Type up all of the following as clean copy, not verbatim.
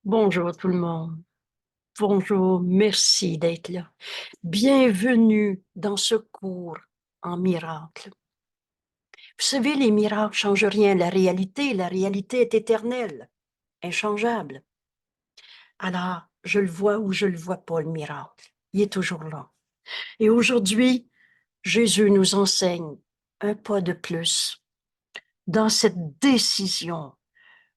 Bonjour tout le monde. Bonjour, merci d'être là. Bienvenue dans ce cours en miracle. Vous savez, les miracles ne changent rien. La réalité est éternelle, inchangeable. Alors, je le vois ou je le vois pas, le miracle. Il est toujours là. Et aujourd'hui, Jésus nous enseigne un pas de plus dans cette décision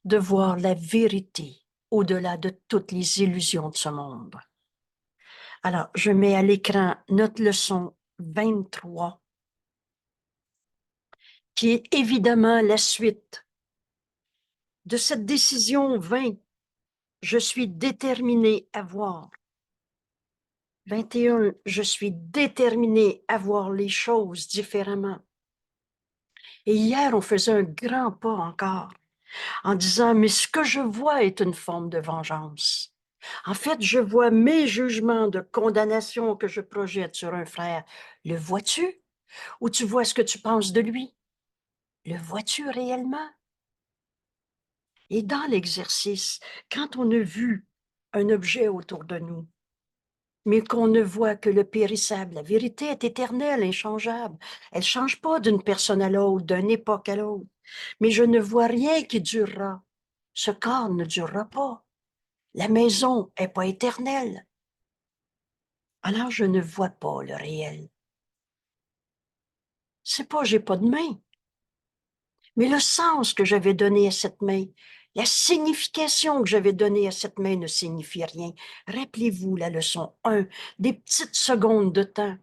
de voir la vérité au-delà de toutes les illusions de ce monde. Alors, je mets à l'écran notre leçon 23, qui est évidemment la suite de cette décision 20. Je suis déterminée à voir. 21, je suis déterminée à voir les choses différemment. Et hier, on faisait un grand pas encore en disant, mais ce que je vois est une forme de vengeance. En fait, je vois mes jugements de condamnation que je projette sur un frère. Le vois-tu? Ou tu vois ce que tu penses de lui? Le vois-tu réellement? Et dans l'exercice, quand on a vu un objet autour de nous, mais qu'on ne voit que le périssable, la vérité est éternelle, inchangeable. Elle ne change pas d'une personne à l'autre, d'une époque à l'autre. Mais je ne vois rien qui durera. Ce corps ne durera pas. La maison n'est pas éternelle. Alors je ne vois pas le réel. C'est pas j'ai pas de main, mais le sens que j'avais donné à cette main, la signification que j'avais donnée à cette main ne signifie rien. Rappelez-vous la leçon 1, des petites secondes de temps.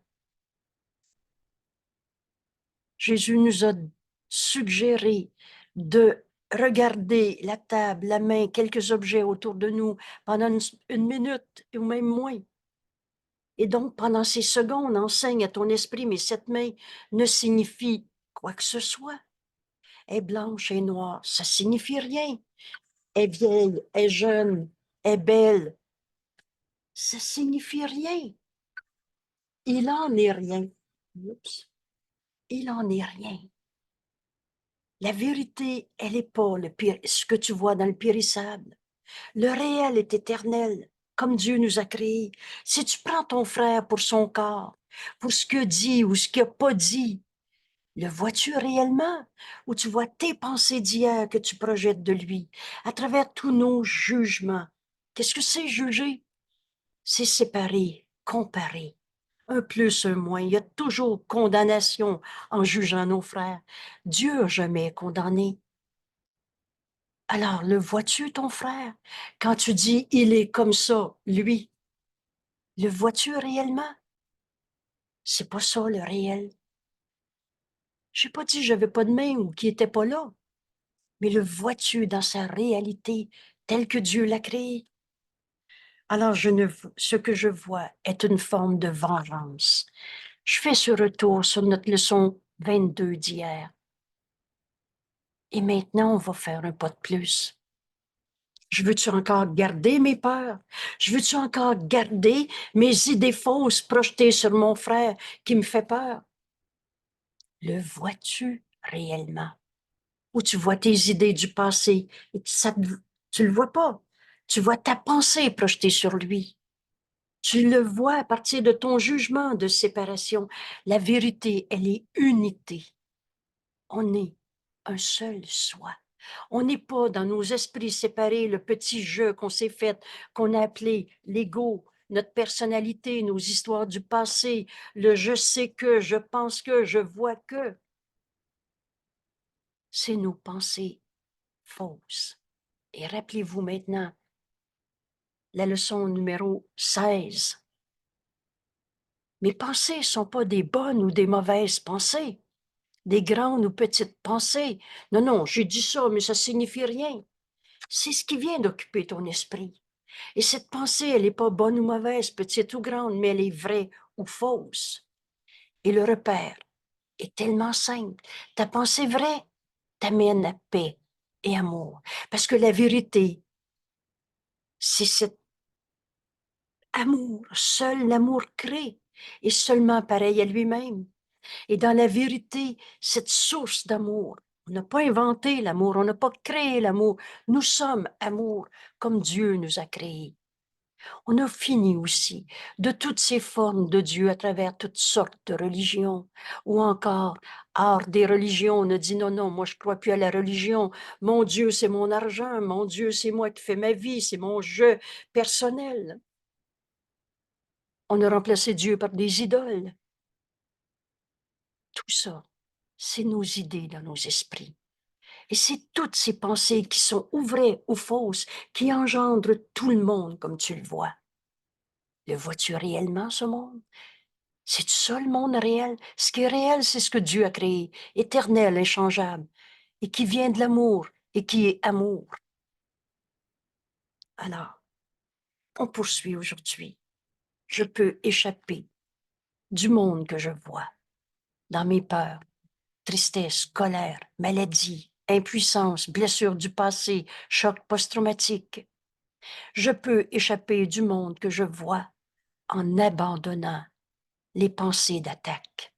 Jésus nous a suggéré de regarder la table, la main, quelques objets autour de nous pendant une minute ou même moins. Et donc, pendant ces secondes, enseigne à ton esprit, mais cette main ne signifie quoi que ce soit. Elle est blanche et noire, ça signifie rien. Elle est vieille, elle est jeune, elle est belle. Ça signifie rien. Il en est rien. Oups. Il en est rien. La vérité, elle n'est pas ce que tu vois dans le périssable. Le réel est éternel, comme Dieu nous a créés. Si tu prends ton frère pour son corps, pour ce qu'il dit ou ce qu'il n'a pas dit, le vois-tu réellement? Ou tu vois tes pensées d'hier que tu projettes de lui à travers tous nos jugements? Qu'est-ce que c'est juger? C'est séparer, comparer. Un plus, un moins. Il y a toujours condamnation en jugeant nos frères. Dieu n'a jamais condamné. Alors, le vois-tu, ton frère? Quand tu dis, il est comme ça, lui, le vois-tu réellement? C'est pas ça, le réel. J'ai pas dit que j'avais pas de main ou qu'il était pas là, mais le vois-tu dans sa réalité telle que Dieu l'a créé? Alors, ce que je vois est une forme de vengeance. Je fais ce retour sur notre leçon 22 d'hier. Et maintenant, on va faire un pas de plus. Je veux-tu encore garder mes peurs? Je veux-tu encore garder mes idées fausses projetées sur mon frère qui me fait peur? Le vois-tu réellement? Ou tu vois tes idées du passé et tu le vois pas. Tu vois ta pensée projetée sur lui. Tu le vois à partir de ton jugement de séparation. La vérité, elle est unité. On est un seul soi. On n'est pas dans nos esprits séparés, le petit jeu qu'on s'est fait, qu'on a appelé l'ego, notre personnalité, nos histoires du passé, le je sais que, je pense que, je vois que. C'est nos pensées fausses. Et rappelez-vous maintenant la leçon numéro 16. Mes pensées ne sont pas des bonnes ou des mauvaises pensées, des grandes ou petites pensées. Non, non, j'ai dit ça, mais ça signifie rien. C'est ce qui vient d'occuper ton esprit. Et cette pensée, elle n'est pas bonne ou mauvaise, petite ou grande, mais elle est vraie ou fausse. Et le repère est tellement simple. Ta pensée vraie t'amène à paix et amour. Parce que la vérité, c'est cet amour. Seul l'amour crée et seulement pareil à lui-même. Et dans la vérité, cette source d'amour On n'a pas inventé l'amour, on n'a pas créé l'amour. Nous sommes amour comme Dieu nous a créés. On a fini aussi de toutes ces formes de Dieu à travers toutes sortes de religions. Ou encore, hors des religions, on a dit non, non, moi je crois plus à la religion. Mon Dieu, c'est mon argent. Mon Dieu, c'est moi qui fais ma vie. C'est mon jeu personnel. On a remplacé Dieu par des idoles. Tout ça, c'est nos idées dans nos esprits. Et c'est toutes ces pensées qui sont ou vraies ou fausses qui engendrent tout le monde comme tu le vois. Le vois-tu réellement, ce monde? C'est ça le monde réel? Ce qui est réel, c'est ce que Dieu a créé, éternel, inchangeable, et qui vient de l'amour et qui est amour. Alors, on poursuit aujourd'hui. Je peux échapper du monde que je vois, dans mes peurs, tristesse, colère, maladie, impuissance, blessure du passé, choc post-traumatique. Je peux échapper du monde que je vois en abandonnant les pensées d'attaque.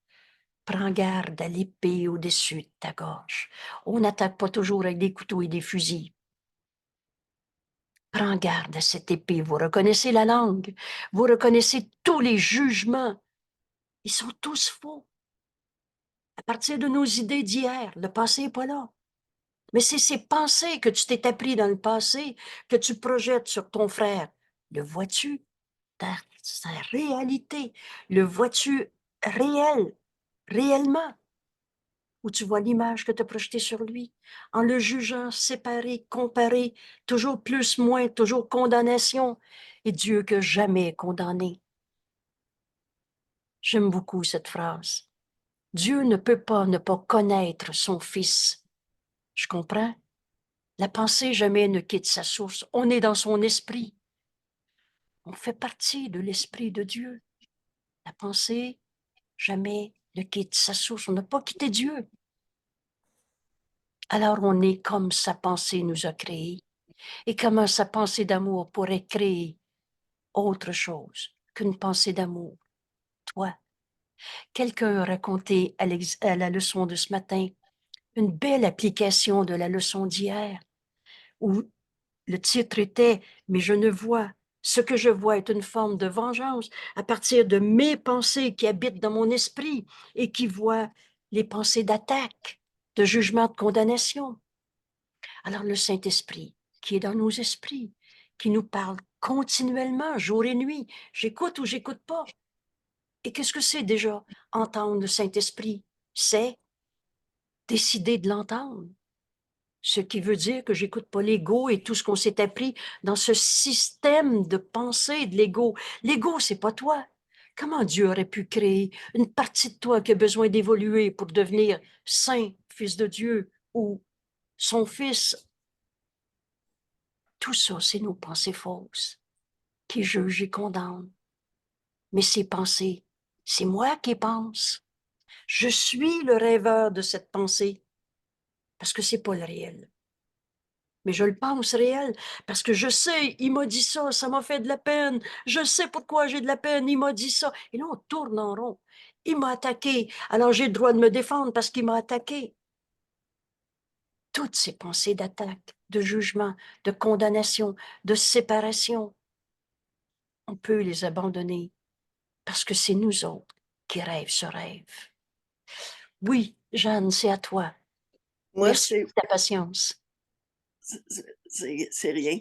Prends garde à l'épée au-dessus de ta gorge. On n'attaque pas toujours avec des couteaux et des fusils. Prends garde à cette épée. Vous reconnaissez la langue. Vous reconnaissez tous les jugements. Ils sont tous faux. À partir de nos idées d'hier, le passé n'est pas là. Mais c'est ces pensées que tu t'es appris dans le passé que tu projettes sur ton frère. Le vois-tu? Sa réalité. Le vois-tu réel, réellement? Ou tu vois l'image que tu as projetée sur lui, en le jugeant, séparé, comparé, toujours plus, moins, toujours condamnation, et Dieu que jamais condamné. J'aime beaucoup cette phrase. Dieu ne peut pas ne pas connaître son Fils. Je comprends. La pensée jamais ne quitte sa source. On est dans son esprit. On fait partie de l'esprit de Dieu. La pensée jamais ne quitte sa source. On n'a pas quitté Dieu. Alors on est comme sa pensée nous a créés. Et comment sa pensée d'amour pourrait créer autre chose qu'une pensée d'amour? Toi, quelqu'un a raconté à la leçon de ce matin une belle application de la leçon d'hier, où le titre était « Mais je ne vois. Ce que je vois est une forme de vengeance à partir de mes pensées qui habitent dans mon esprit et qui voient les pensées d'attaque, de jugement, de condamnation. » Alors le Saint-Esprit, qui est dans nos esprits, qui nous parle continuellement, jour et nuit, j'écoute ou j'écoute pas. Et qu'est-ce que c'est déjà entendre le Saint-Esprit? C'est décider de l'entendre. Ce qui veut dire que j'écoute pas l'ego et tout ce qu'on s'est appris dans ce système de pensée de l'ego. L'ego, c'est pas toi. Comment Dieu aurait pu créer une partie de toi qui a besoin d'évoluer pour devenir saint, fils de Dieu, ou son fils? Tout ça, c'est nos pensées fausses qui jugent et condamnent. Mais ces pensées, c'est moi qui pense. Je suis le rêveur de cette pensée parce que c'est pas le réel. Mais je le pense réel parce que je sais, il m'a dit ça m'a fait de la peine. Je sais pourquoi j'ai de la peine, il m'a dit ça. Et là, on tourne en rond. Il m'a attaqué, alors j'ai le droit de me défendre parce qu'il m'a attaqué. Toutes ces pensées d'attaque, de jugement, de condamnation, de séparation, on peut les abandonner parce que c'est nous autres qui rêvent ce rêve. Oui, Jeanne, c'est à toi. Moi, Merci de ta patience. c'est rien.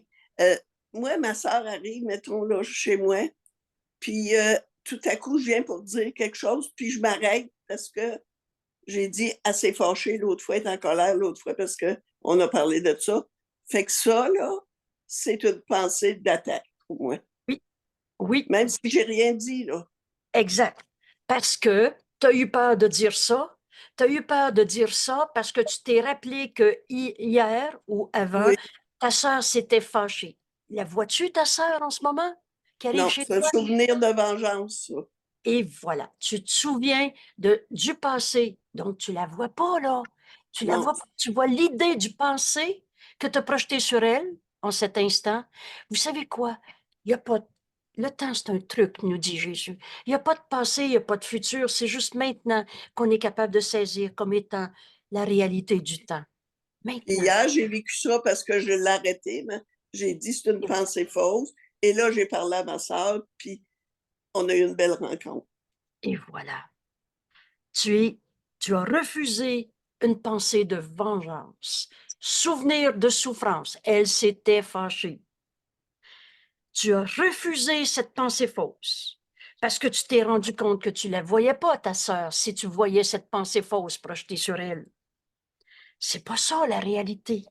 Moi, ma soeur arrive, mettons, là, chez moi, puis tout à coup, je viens pour dire quelque chose, puis je m'arrête parce que j'ai dit assez fâché l'autre fois, être en colère l'autre fois parce qu'on a parlé de ça. Fait que ça, là, c'est une pensée d'attaque pour moi. Oui, oui, Même si j'ai rien dit, là. exact. Parce que tu as eu peur de dire ça. Tu as eu peur de dire ça parce que tu t'es rappelé que hier ou avant, Oui, ta sœur s'était fâchée. La vois-tu, ta sœur, en ce moment, qui arrive non, chez c'est un toi? souvenir de vengeance, ça. Et voilà, tu te souviens du passé. Donc, tu la vois pas, là. Tu la Non, vois pas. Tu vois l'idée du passé que tu as projeté sur elle en cet instant. Vous savez quoi? Il y a pas. Le temps, c'est un truc, nous dit Jésus. Il n'y a pas de passé, il n'y a pas de futur. C'est juste maintenant qu'on est capable de saisir comme étant la réalité du temps. Et Maintenant, hier, j'ai vécu ça parce que je l'ai arrêté, mais j'ai dit c'est une et pensée fausse. Et là, j'ai parlé à ma sœur, puis on a eu une belle rencontre. et voilà. Tu as refusé une pensée de vengeance, souvenir de souffrance. Elle s'était fâchée. Tu as refusé cette pensée fausse parce que tu t'es rendu compte que tu la voyais pas, ta sœur, si tu voyais cette pensée fausse projetée sur elle. C'est pas ça la réalité.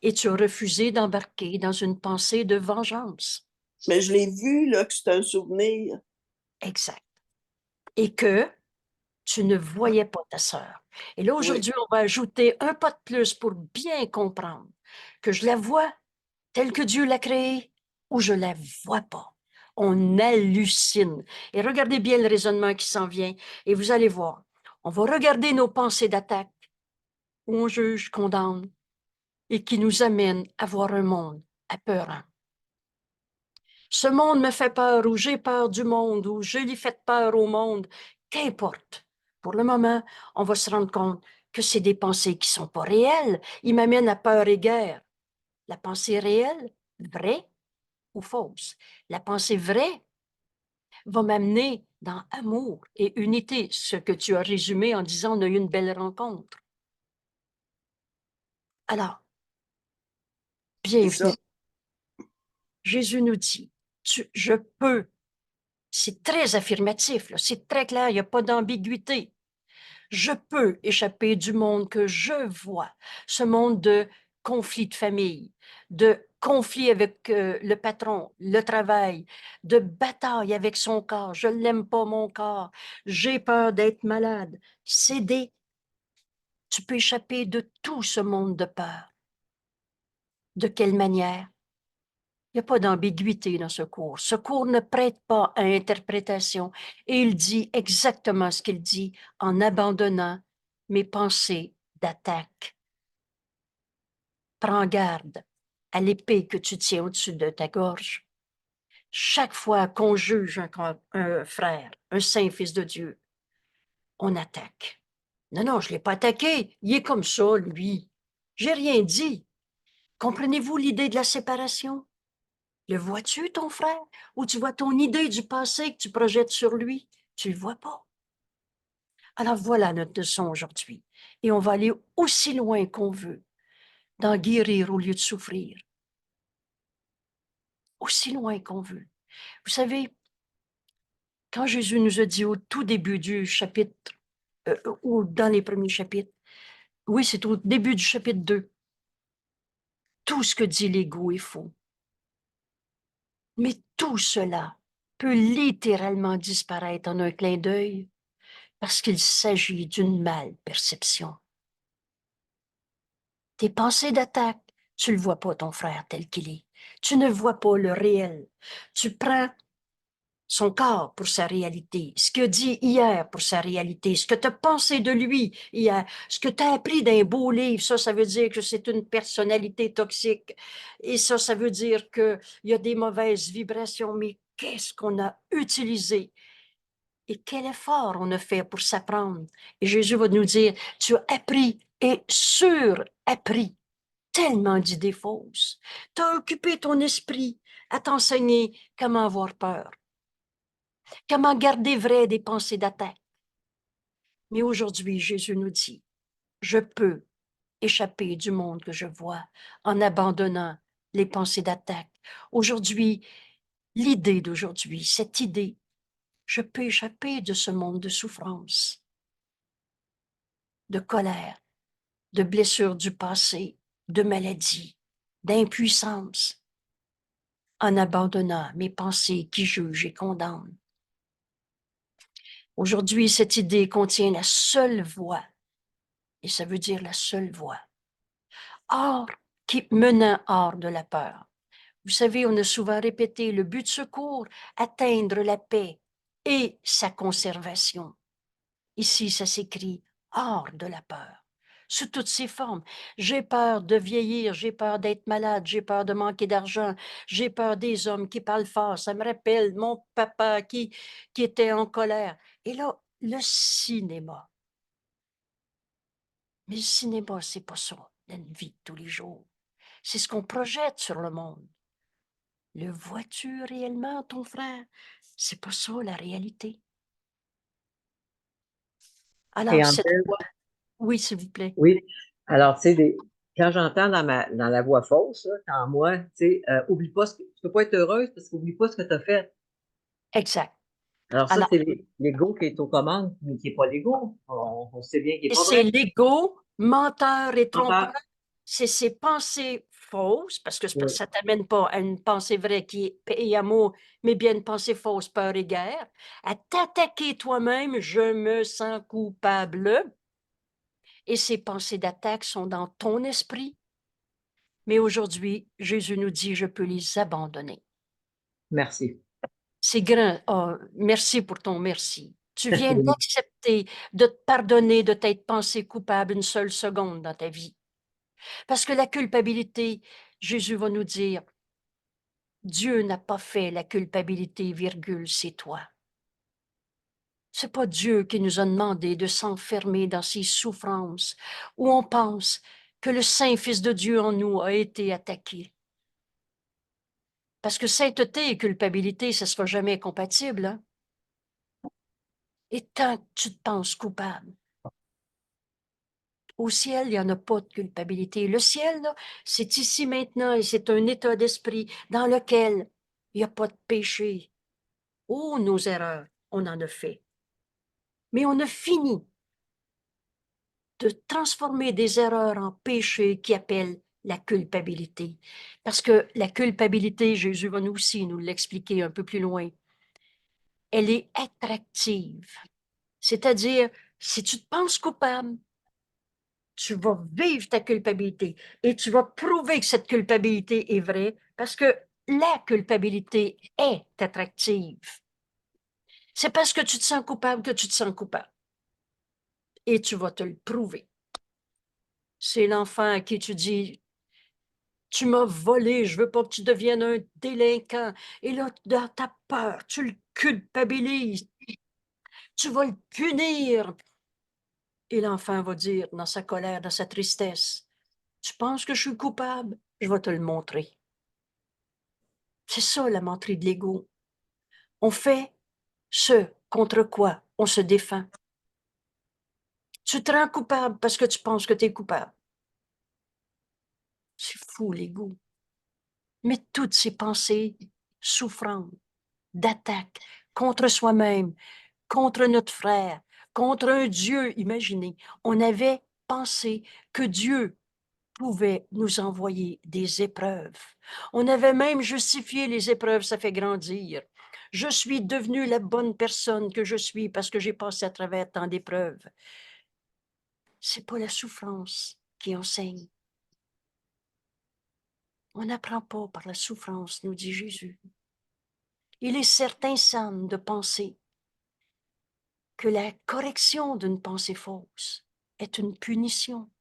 Et tu as refusé d'embarquer dans une pensée de vengeance. Mais je l'ai vu, là, que c'est un souvenir. Exact. Et que tu ne voyais pas ta sœur. Et là, Oui, aujourd'hui, on va ajouter un pas de plus pour bien comprendre que je la vois telle que Dieu l'a créée ou je la vois pas. On hallucine. Et regardez bien le raisonnement qui s'en vient et vous allez voir. On va regarder nos pensées d'attaque où on juge, condamne et qui nous amène à voir un monde apeurant. Ce monde me fait peur ou j'ai peur du monde ou je lui fais peur au monde. Qu'importe. Pour le moment, on va se rendre compte que c'est des pensées qui sont pas réelles. Ils m'amènent à peur et guerre. La pensée réelle, vraie ou fausse. La pensée vraie va m'amener dans amour et unité, ce que tu as résumé en disant on a eu une belle rencontre. Alors, c'est ça. bienvenue. Jésus nous dit, je peux. C'est très affirmatif, c'est très clair, il n'y a pas d'ambiguïté. Je peux échapper du monde que je vois, ce monde de conflits de famille, de conflits avec le patron, le travail, de bataille avec son corps. Je l'aime pas, mon corps. J'ai peur d'être malade. Tu peux échapper de tout ce monde de peur. De quelle manière? Il n'y a pas d'ambiguïté dans ce cours. Ce cours ne prête pas à interprétation et il dit exactement ce qu'il dit en abandonnant mes pensées d'attaque. Prends garde à l'épée que tu tiens au-dessus de ta gorge. Chaque fois qu'on juge un frère, un saint fils de Dieu, on attaque. Non, non, je ne l'ai pas attaqué. Il est comme ça, lui. J'ai rien dit. Comprenez-vous l'idée de la séparation? Le vois-tu, ton frère? Ou tu vois ton idée du passé que tu projettes sur lui? Tu ne le vois pas. Alors voilà notre leçon aujourd'hui. Et on va aller aussi loin qu'on veut, d'en guérir au lieu de souffrir. Aussi loin qu'on veut. Vous savez, quand Jésus nous a dit au tout début du chapitre, ou dans les premiers chapitres, oui, c'est au début du chapitre 2, tout ce que dit l'ego est faux. Mais tout cela peut littéralement disparaître en un clin d'œil parce qu'il s'agit d'une mal-perception. Tes pensées d'attaque, tu ne le vois pas ton frère tel qu'il est. Tu ne vois pas le réel. Tu prends son corps pour sa réalité, ce qu'il a dit hier pour sa réalité, ce que tu as pensé de lui hier, ce que tu as appris d'un beau livre, ça veut dire que c'est une personnalité toxique. Et ça veut dire qu'il y a des mauvaises vibrations, mais qu'est-ce qu'on a utilisé? Et quel effort on a fait pour s'apprendre. Et Jésus va nous dire, tu as appris et sur-appris tellement d'idées fausses. Tu as occupé ton esprit à t'enseigner comment avoir peur, comment garder vrai des pensées d'attaque. Mais aujourd'hui, Jésus nous dit, je peux échapper du monde que je vois en abandonnant les pensées d'attaque. Aujourd'hui, l'idée d'aujourd'hui, cette idée, je peux échapper de ce monde de souffrance, de colère, de blessures du passé, de maladie, d'impuissance, en abandonnant mes pensées qui jugent et condamnent. Aujourd'hui, cette idée contient la seule voie, et ça veut dire la seule voie, hors, qui menant hors de la peur. Vous savez, on a souvent répété le but de ce cours, atteindre la paix et sa conservation. Ici, ça s'écrit hors de la peur, sous toutes ses formes. J'ai peur de vieillir, j'ai peur d'être malade, j'ai peur de manquer d'argent, j'ai peur des hommes qui parlent fort. Ça me rappelle mon papa qui était en colère. Et là, le cinéma. Mais le cinéma, c'est pas ça, la vie de tous les jours. C'est ce qu'on projette sur le monde. Le vois-tu réellement, ton frère? C'est pas ça la réalité. Alors, Et en cette voix, oui, s'il vous plaît. oui. Alors, tu sais, quand j'entends dans la voix fausse, là, en moi, tu sais, oublie pas tu peux pas être heureuse parce qu'oublie pas ce que tu as fait. Exact. Alors, ça, Alors, c'est l'ego qui est aux commandes, mais qui n'est pas l'ego. On sait bien qu'il n'est et pas c'est vrai. l'ego, menteur et trompeur. Menteur. C'est ces pensées fausses, parce que Oui. ça ne t'amène pas à une pensée vraie qui est paix et amour, mais bien une pensée fausse, peur et guerre, à t'attaquer toi-même, je me sens coupable. Et ces pensées d'attaque sont dans ton esprit. Mais aujourd'hui, Jésus nous dit, je peux les abandonner. Merci. C'est grand. Oh, merci pour ton merci. Tu viens Oui. d'accepter de te pardonner de t'être pensé coupable une seule seconde dans ta vie. Parce que la culpabilité, Jésus va nous dire, Dieu n'a pas fait la culpabilité, virgule, c'est toi. C'est pas Dieu qui nous a demandé de s'enfermer dans ces souffrances où on pense que le Saint Fils de Dieu en nous a été attaqué. Parce que sainteté et culpabilité, ça ne sera jamais compatible. Hein? Et tant que tu te penses coupable, au ciel, il n'y en a pas de culpabilité. Le ciel, là, c'est ici maintenant et c'est un état d'esprit dans lequel il n'y a pas de péché. Oh, nos erreurs, on en a fait. Mais on a fini de transformer des erreurs en péché qui appellent la culpabilité. Parce que la culpabilité, Jésus va nous aussi nous l'expliquer un peu plus loin, elle est attractive. C'est-à-dire, si tu te penses coupable, tu vas vivre ta culpabilité et tu vas prouver que cette culpabilité est vraie parce que la culpabilité est attractive. C'est parce que tu te sens coupable que tu te sens coupable. Et tu vas te le prouver. C'est l'enfant à qui tu dis, tu m'as volé, je veux pas que tu deviennes un délinquant. Et là, dans ta peur, tu le culpabilises, tu vas le punir. Et l'enfant va dire, dans sa colère, dans sa tristesse, tu penses que je suis coupable? Je vais te le montrer. C'est ça la menterie de l'ego. On fait ce contre quoi on se défend. Tu te rends coupable parce que tu penses que tu es coupable. C'est fou l'ego. Mais toutes ces pensées souffrantes, d'attaque contre soi-même, contre notre frère, contre un Dieu, imaginez, on avait pensé que Dieu pouvait nous envoyer des épreuves. On avait même justifié les épreuves, ça fait grandir. Je suis devenue la bonne personne que je suis parce que j'ai passé à travers tant d'épreuves. C'est pas la souffrance qui enseigne. On n'apprend pas par la souffrance, nous dit Jésus. Il est certain, Sam, de penser que la correction d'une pensée fausse est une punition.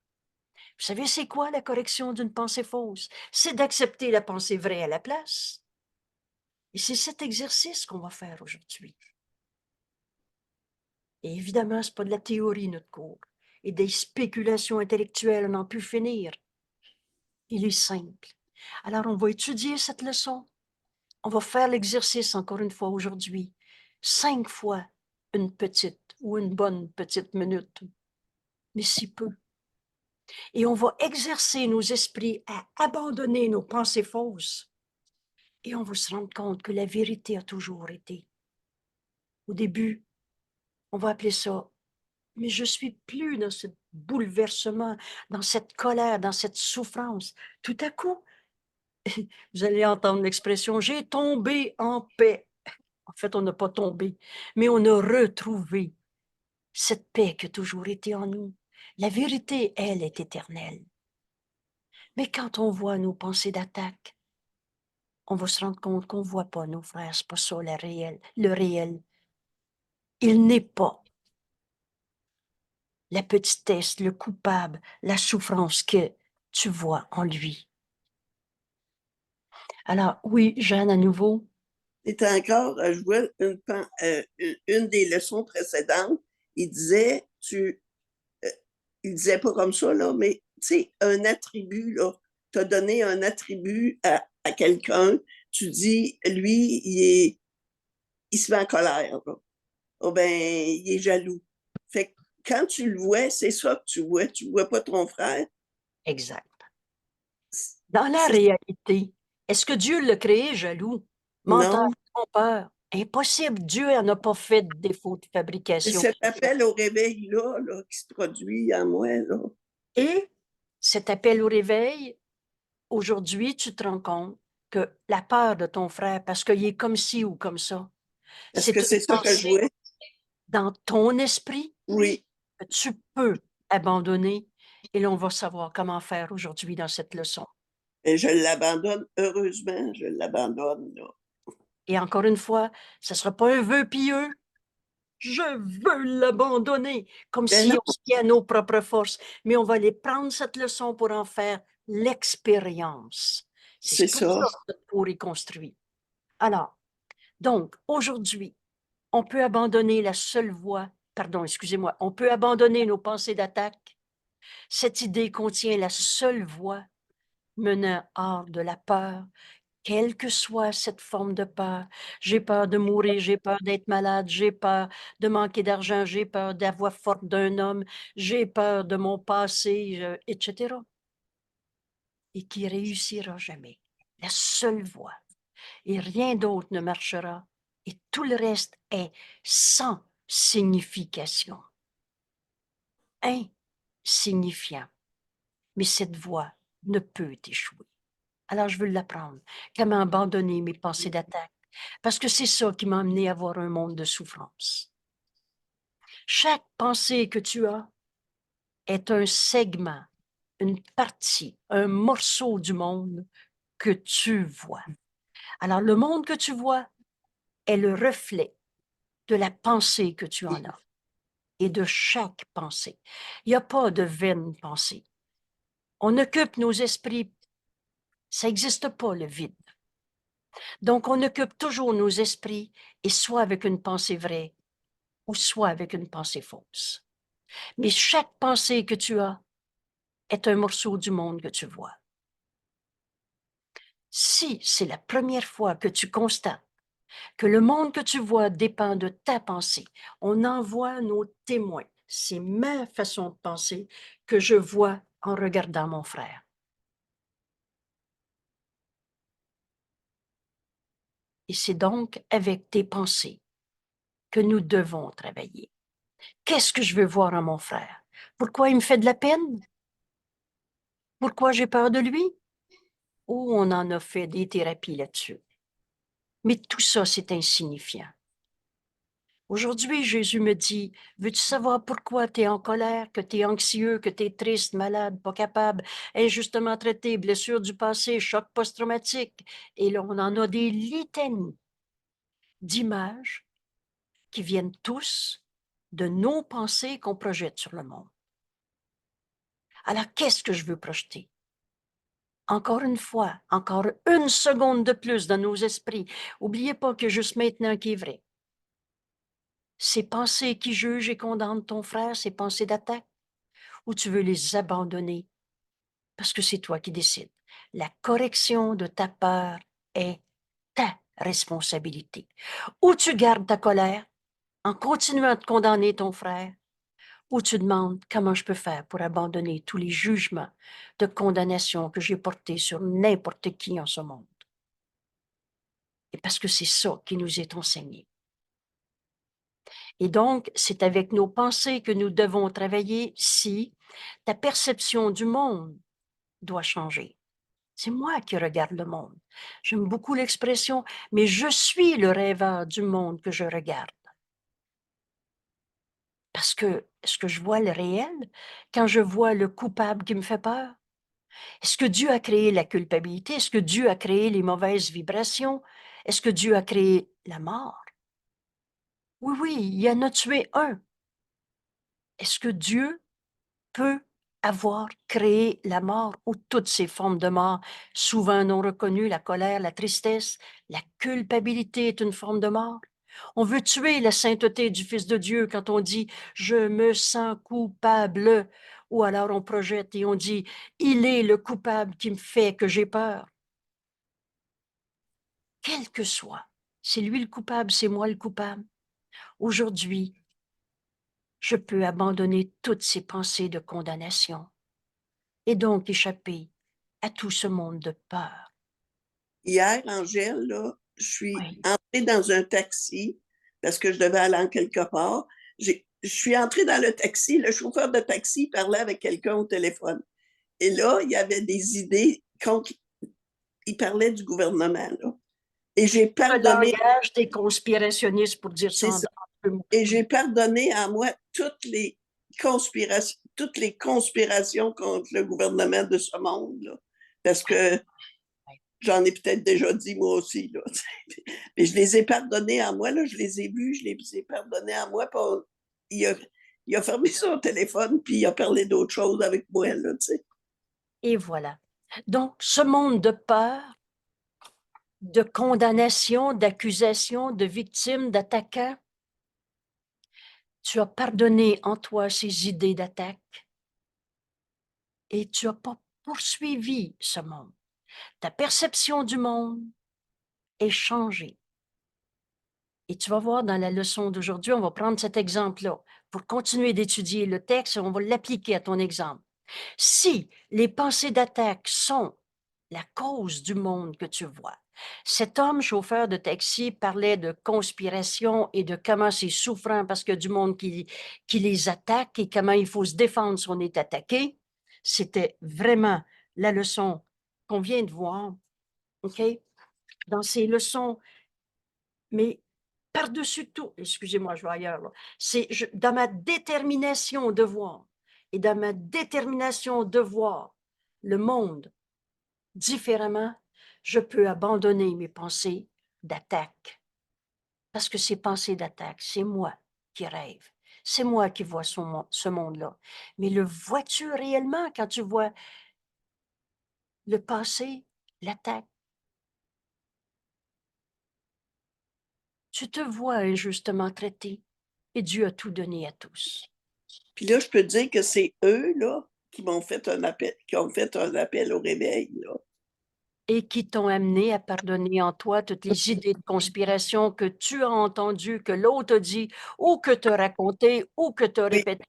Vous savez, c'est quoi la correction d'une pensée fausse? C'est d'accepter la pensée vraie à la place. Et c'est cet exercice qu'on va faire aujourd'hui. Et évidemment, ce n'est pas de la théorie, notre cours. Et des spéculations intellectuelles, on n'en peut finir. Il est simple. Alors, on va étudier cette leçon. On va faire l'exercice encore une fois aujourd'hui. 5 fois une petite ou une bonne petite minute, mais si peu. Et on va exercer nos esprits à abandonner nos pensées fausses. Et on va se rendre compte que la vérité a toujours été. Au début, on va appeler ça, mais je suis plus dans ce bouleversement, dans cette colère, dans cette souffrance. Tout à coup, vous allez entendre l'expression, j'ai tombé en paix. En fait, on n'a pas tombé, mais on a retrouvé cette paix qui a toujours été en nous. La vérité, elle, est éternelle. Mais quand on voit nos pensées d'attaque, on va se rendre compte qu'on ne voit pas nos frères, c'est pas ça le réel. Il n'est pas la petitesse, le coupable, la souffrance que tu vois en lui. Alors, oui, Jeanne, à nouveau. Et encore, je vois une des leçons précédentes, il disait, il disait pas comme ça, là, mais tu sais, un attribut, là, tu as donné un attribut à quelqu'un, tu dis, lui, il se met en colère, là. Oh ben, il est jaloux. Fait que quand tu le vois, c'est ça que tu vois pas ton frère. Exact. Dans la C'est- réalité, est-ce que Dieu l'a créé jaloux, menteur, Non, trompeur? Impossible. Dieu n'en a pas fait de défaut de c'est fabrication. cet appel au réveil là, qui se produit en moi, là. Et cet appel au réveil, aujourd'hui, tu te rends compte que la peur de ton frère, parce qu'il est comme ci ou comme ça, Parce c'est que une c'est ça que je pensée vois. dans ton esprit Oui. que tu peux abandonner. Et là, on va savoir comment faire aujourd'hui dans cette leçon. Et je l'abandonne, heureusement, je l'abandonne, là. Et encore une fois, ce ne sera pas un vœu pieux. Je veux l'abandonner, comme Ben si non, on se fiait à nos propres forces. Mais on va aller prendre cette leçon pour en faire l'expérience. c'est C'est pour ça. ça que notre cours est construit. Alors, donc, aujourd'hui, on peut abandonner la seule voie, pardon, excusez-moi, on peut abandonner nos pensées d'attaque. Cette idée contient la seule voie menant hors de la peur, quelle que soit cette forme de peur. J'ai peur de mourir, j'ai peur d'être malade, j'ai peur de manquer d'argent, j'ai peur de la voix forte d'un homme, j'ai peur de mon passé, etc. Et qui réussira jamais. La seule voie. Et rien d'autre ne marchera. Et tout le reste est sans signification. Insignifiant. Mais cette voie ne peut échouer. Alors, je veux l'apprendre. Comment abandonner mes pensées d'attaque? Parce que c'est ça qui m'a amené à voir un monde de souffrance. Chaque pensée que tu as est un segment, une partie, un morceau du monde que tu vois. Alors, le monde que tu vois est le reflet de la pensée que tu en as et de chaque pensée. Il n'y a pas de vaine pensée. On occupe nos esprits. Ça n'existe pas, le vide. Donc, on occupe toujours nos esprits, et soit avec une pensée vraie, ou soit avec une pensée fausse. Mais chaque pensée que tu as est un morceau du monde que tu vois. Si c'est la première fois que tu constates que le monde que tu vois dépend de ta pensée, on envoie nos témoins. C'est ma façon de penser que je vois en regardant mon frère. Et c'est donc avec tes pensées que nous devons travailler. Qu'est-ce que je veux voir en mon frère? Pourquoi il me fait de la peine? Pourquoi j'ai peur de lui? Oh, on en a fait des thérapies là-dessus. Mais tout ça, c'est insignifiant. Aujourd'hui, Jésus me dit, veux-tu savoir pourquoi tu es en colère, que tu es anxieux, que tu es triste, malade, pas capable, injustement traité, blessure du passé, choc post-traumatique? Et là, on en a des litanies d'images qui viennent tous de nos pensées qu'on projette sur le monde. Alors, qu'est-ce que je veux projeter? Encore une fois, encore une seconde de plus dans nos esprits. Oubliez pas que juste maintenant qui est vrai. Ces pensées qui jugent et condamnent ton frère, ces pensées d'attaque, ou tu veux les abandonner parce que c'est toi qui décides. La correction de ta peur est ta responsabilité. Ou tu gardes ta colère en continuant de condamner ton frère, ou tu demandes comment je peux faire pour abandonner tous les jugements de condamnation que j'ai portés sur n'importe qui en ce monde. Et parce que c'est ça qui nous est enseigné. Et donc, c'est avec nos pensées que nous devons travailler si ta perception du monde doit changer. C'est moi qui regarde le monde. J'aime beaucoup l'expression, mais je suis le rêveur du monde que je regarde. Parce que est-ce que je vois le réel quand je vois le coupable qui me fait peur? Est-ce que Dieu a créé la culpabilité? Est-ce que Dieu a créé les mauvaises vibrations? Est-ce que Dieu a créé la mort? Oui, oui, il en a tué un. Est-ce que Dieu peut avoir créé la mort ou toutes ces formes de mort, souvent non reconnues, la colère, la tristesse, la culpabilité est une forme de mort? On veut tuer la sainteté du Fils de Dieu quand on dit « je me sens coupable ». Ou alors on projette et on dit, il est le coupable qui me fait que j'ai peur. Quel que soit, c'est lui le coupable, c'est moi le coupable. Aujourd'hui, je peux abandonner toutes ces pensées de condamnation et donc échapper à tout ce monde de peur. Hier, Angèle, là, je suis Oui. entrée dans un taxi parce que je devais aller en quelque part. Je suis entrée dans le taxi, le chauffeur de taxi parlait avec quelqu'un au téléphone. Et là, il y avait des idées contre. Il parlait du gouvernement, là. Et j'ai Le pardonné, langage des conspirationnistes, pour dire c'est ça ça. en deux mots. Et j'ai pardonné à moi toutes les conspirations contre le gouvernement de ce monde, là. Parce que j'en ai peut-être déjà dit moi aussi, là. Mais je les ai pardonnés à moi, là, je les ai vus, je les ai pardonnés à moi. Il, a, il a fermé son téléphone, puis il a parlé d'autre chose avec moi, là, tu sais. Et voilà. Donc, ce monde de peur, de condamnation, d'accusation, de victimes, d'attaquants, tu as pardonné en toi ces idées d'attaque et tu n'as pas poursuivi ce monde. Ta perception du monde est changée. Et tu vas voir dans la leçon d'aujourd'hui, on va prendre cet exemple-là pour continuer d'étudier le texte et on va l'appliquer à ton exemple. Si les pensées d'attaque sont la cause du monde que tu vois, cet homme chauffeur de taxi parlait de conspiration et de comment c'est souffrant parce que du monde qui les attaque et comment il faut se défendre si on est attaqué. C'était vraiment la leçon qu'on vient de voir, OK? Dans ces leçons, mais par-dessus tout, excusez-moi, je vais ailleurs, là, c'est dans ma détermination de voir et dans ma détermination de voir le monde différemment, je peux abandonner mes pensées d'attaque. Parce que ces pensées d'attaque, c'est moi qui rêve. C'est moi qui vois ce monde-là. Mais le vois-tu réellement quand tu vois le passé, l'attaque? Tu te vois injustement traité et Dieu a tout donné à tous. Puis là, je peux te dire que c'est eux, là, qui m'ont fait un appel, qui ont fait un appel au réveil, là. Et qui t'ont amené à pardonner en toi toutes les idées de conspiration que tu as entendues, que l'autre a dit, ou que tu as raconté, ou que tu as Oui, répété,